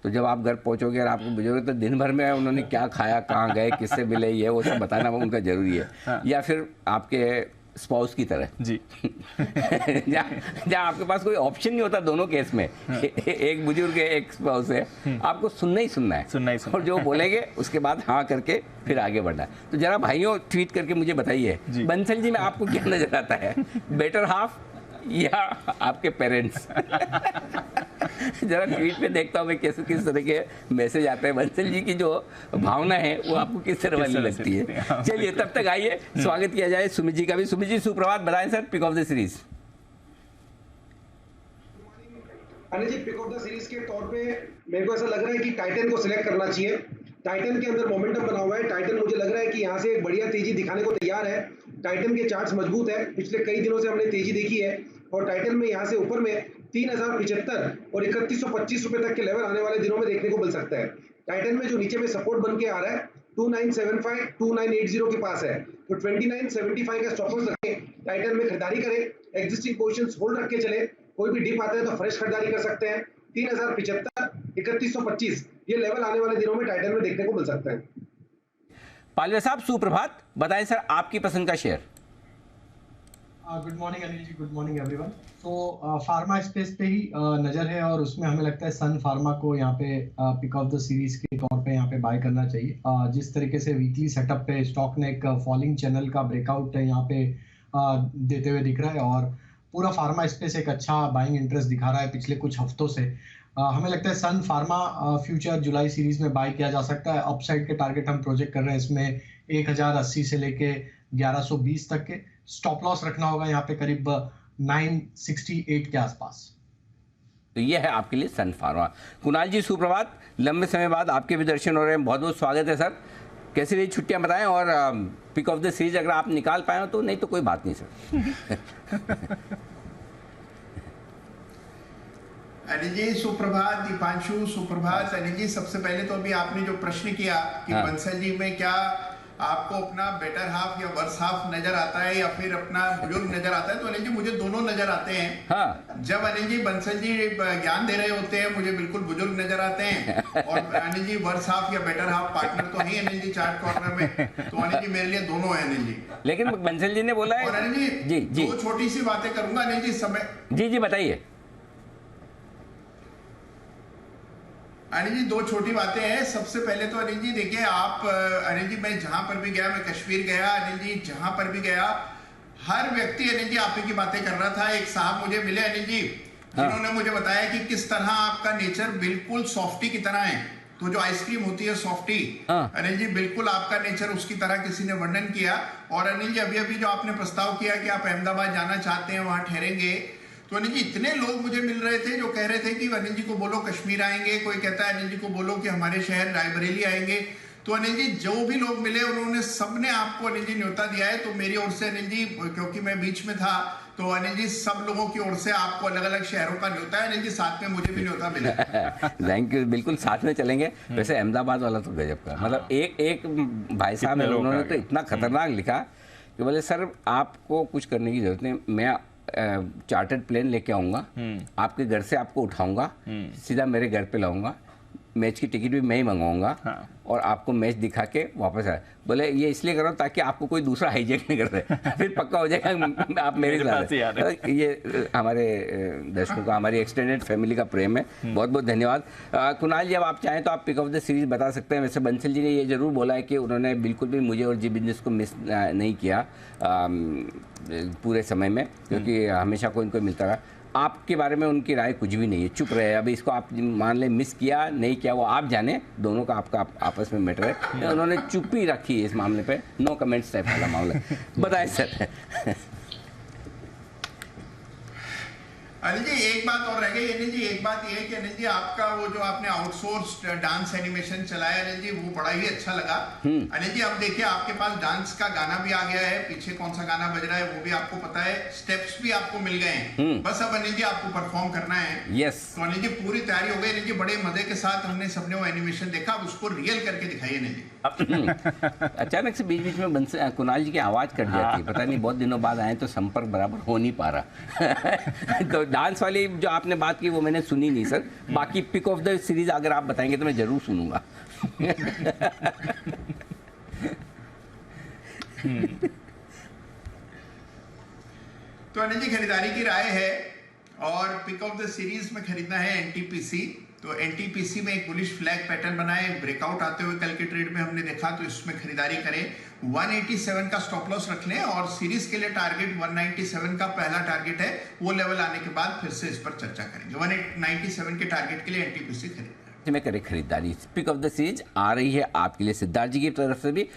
तो जब आप घर पहुंचोगे और आपके बुजुर्ग तो दिन भर में उन्होंने क्या खाया, कहाँ गए, किससे मिले, ये वो सब बताना उनका जरूरी है। या फिर आपके स्पाउस की तरह जी जहाँ आपके पास कोई ऑप्शन नहीं होता दोनों केस में, एक बुजुर्ग है एक स्पाउस है, आपको सुनना ही सुनना है, और जो बोलेंगे उसके बाद हाँ करके फिर आगे बढ़ना है। तो जरा भाइयों ट्वीट करके मुझे बताइए बंसल जी में आपको क्या नजर आता है, बेटर हाफ या आपके पेरेंट्स? जरा ट्वीट पे देखता हूँ मैं किस तरह के मैसेज आते हैं। बंसल जी की जो भावना है वो आपको किस तरह वाली लगती है? चलिए तब तक आइए स्वागत किया जाए सुमित जी का भी। सुमित जी सुप्रभात, बताएं sir pick of the series. Anil ji pick of the series के तौर पे मेरे को ऐसा लग रहा है कि टाइटन को सिलेक्ट करना चाहिए। टाइटन के अंदर मोमेंटम बना हुआ है। टाइटन मुझे लग रहा है कि यहाँ से एक बढ़िया तेजी दिखाने को तैयार है। टाइटन के चार्ट्स मजबूत है, पिछले कई दिनों से हमने तेजी देखी है और टाइटन में यहाँ से ऊपर में 3075 और 3125 रुपए तक के लेवल आने वाले दिनों में देखने को मिल सकता है। टाइटन में जो नीचे में सपोर्ट बन के आ रहा है 2975 2980 के पास है, तो 2975 का स्टॉप लॉस रखें, टाइटन में खरीदारी करें, एग्जिस्टिंग पोजीशंस होल्ड रख के चले, कोई भी डिप आता है तो फ्रेश खरीदारी कर सकते हैं। 3075 3125 ये लेवल आने वाले दिनों में टाइटन में देखने को मिल सकता है। पालवे साहब सुप्रभात, बताएं सर आपकी पसंद का share. Good morning Anil ji, good morning everyone. तो फार्मा स्पेस पे ही नजर है और उसमें हमें लगता है सन फार्मा को यहाँ पे पिक ऑफ द सीरीज के तौर पे यहाँ पे बाय करना चाहिए। जिस तरीके से वीकली सेटअप पे स्टॉक ने एक फॉलिंग चैनल का ब्रेकआउट यहाँ पे देते हुए दिख रहा है और पूरा फार्मा स्पेस एक अच्छा बाइंग इंटरेस्ट दिखा रहा है पिछले कुछ हफ्तों से। हमें लगता है सन फार्मा फ्यूचर जुलाई सीरीज में बाय किया जा सकता है। अपसाइड के टारगेट हम प्रोजेक्ट कर रहे हैं इसमें 1080 से लेके 1120 तक के। स्टॉप लॉस रखना होगा यहाँ पे करीब 968 के आसपास। तो ये है आपके लिए सन फार्मा। कुणाल जी सुप्रभात, लंबे समय बाद आपके भी दर्शन हो रहे हैं, बहुत बहुत स्वागत है सर। कैसी रही छुट्टियां बताएं और पिक ऑफ द सीरीज अगर आप निकाल पाए हो तो, नहीं तो कोई बात नहीं सर। अनिल जी सुप्रभात, दीपांशु सुप्रभात। अनिल जी सबसे पहले तो अभी आपने जो प्रश्न किया कि हाँ। बंसल जी में क्या आपको अपना बेटर हाफ या वर्स हाफ नजर आता है या फिर अपना बुजुर्ग नजर आता है, तो अनिल जी मुझे दोनों नजर आते हैं। हाँ। जब अनिल जी बंसल जी ज्ञान दे रहे होते हैं मुझे बिल्कुल बुजुर्ग नजर आते हैं और अनिल जी वर्स हाफ या बेटर हाफ पार्टनर तो नहीं अनिल जी चार्ट कॉर्नर में, तो अनिल जी मेरे लिए दोनों है अनिल जी। लेकिन बंसल जी ने बोला है। और अनिल जी जी जी दो छोटी सी बातें करूंगा अनिल जी समय। जी जी बताइए। अनिल जी दो छोटी बातें हैं। सबसे पहले तो अनिल जी देखिए आप, अनिल जी मैं जहां पर भी गया, मैं कश्मीर गया अनिल जी, जहां पर भी गया हर व्यक्ति अनिल जी आप ही की बातें कर रहा था। एक साहब मुझे मिले अनिल जी जिन्होंने मुझे बताया कि किस तरह आपका नेचर बिल्कुल सॉफ्टी की तरह है। तो जो आइसक्रीम होती है सॉफ्टी, अनिल जी बिल्कुल आपका नेचर उसकी तरह किसी ने वर्णन किया। और अनिल जी अभी अभी जो आपने प्रस्ताव किया कि आप अहमदाबाद जाना चाहते हैं, वहां ठहरेंगे, तो अनिल जी इतने लोग मुझे मिल रहे थे जो कह रहे थे कि अनिल जी को बोलो कश्मीर आएंगे, कोई कहता है अनिल जी को बोलो कि हमारे शहर रायबरेली आएंगे। तो अनिल जी जो भी लोग मिले उन्होंने सबने आपको अनिल जी न्योता दिया है। तो मेरी ओर से अनिल जी, क्योंकि मैं बीच में था, तो अनिल जी सब लोगों की ओर से आपको अलग अलग शहरों का न्योता है अनिल जी, साथ में मुझे भी न्योता मिला। थैंक यू, बिल्कुल साथ में चलेंगे। वैसे अहमदाबाद वाला तो गजब का, मतलब एक भाई साहब है, उन्होंने तो इतना खतरनाक लिखा कि बोले सर आपको कुछ करने की जरूरत नहीं, मैं चार्टर्ड प्लेन लेके आऊंगा, आपके घर से आपको उठाऊंगा, सीधा मेरे घर पे लाऊंगा, मैच की टिकट भी मैं ही मंगवाऊंगा। हाँ। और आपको मैच दिखा के वापस आए। बोले ये इसलिए करो ताकि आपको कोई दूसरा हाईजैक नहीं कर दे, फिर पक्का हो जाएगा आप मेरे साथ। ये हमारे दर्शकों का, हमारी एक्सटेंडेड फैमिली का प्रेम है। बहुत बहुत धन्यवाद। कुणाल जी अब आप चाहें तो आप पिक ऑफ द सीरीज बता सकते हैं। वैसे बंसल जी ने ये जरूर बोला है कि उन्होंने बिल्कुल भी मुझे और जी बिजनेस को मिस नहीं किया पूरे समय में, क्योंकि हमेशा कोई इनको मिलता रहा। आपके बारे में उनकी राय कुछ भी नहीं है, चुप रहे। अभी इसको आप मान लें मिस किया नहीं किया वो आप जाने, दोनों का आपका आपस में मैटर है। उन्होंने चुप ही रखी है इस मामले पे, नो कमेंट्स टाइप वाला मामला। बताएं सर। अनिल जी एक बात और रह गई अनिल जी, एक बात ये है कि अनिल जी आपका वो जो आपने आउटसोर्स्ड डांस एनिमेशन चलाया अनिल जी, वो बड़ा ही अच्छा लगा। अनिल जी अब देखिए आपके पास डांस का गाना भी आ गया है, पीछे कौन सा गाना बज रहा है वो भी आपको पता है, स्टेप्स भी आपको मिल गए हैं, बस अब अनिल जी आपको परफॉर्म करना है। यस। तो अनिल जी पूरी तैयारी हो गई अनिल जी, बड़े मजे के साथ हमने सबने वो एनिमेशन देखा, अब उसको रियल करके दिखाइए अनिल जी। अचानक से बीच बीच में कुणाल जी की आवाज कट जाती है, पता नहीं बहुत दिनों बाद आए तो संपर्क बराबर हो नहीं पा रहा। तो डांस वाली जो आपने बात की वो मैंने सुनी नहीं सर, बाकी पिक ऑफ द सीरीज अगर आप बताएंगे तो मैं जरूर सुनूंगा। तो अनिल जी खरीदारी की राय है और पिक ऑफ द सीरीज में खरीदना है एनटीपीसी। तो एनटीपीसी में एक बुलिश फ्लैग पैटर्न बनाए, ब्रेकआउट आते हुए कल के ट्रेड में हमने देखा, तो इसमें खरीदारी करें। 187 का स्टॉप लॉस रख लें और सीरीज के लिए टारगेट 197 का पहला टारगेट है, वो लेवल आने के बाद फिर से इस पर चर्चा करेंगे। 197 के टारगेट के लिए एनटीपीसी खरीदना है। में करें खरीदारी। पिक ऑफ द सीरीज आ रही है आपके लिए सिद्धार्थ जी की तरफ से भी।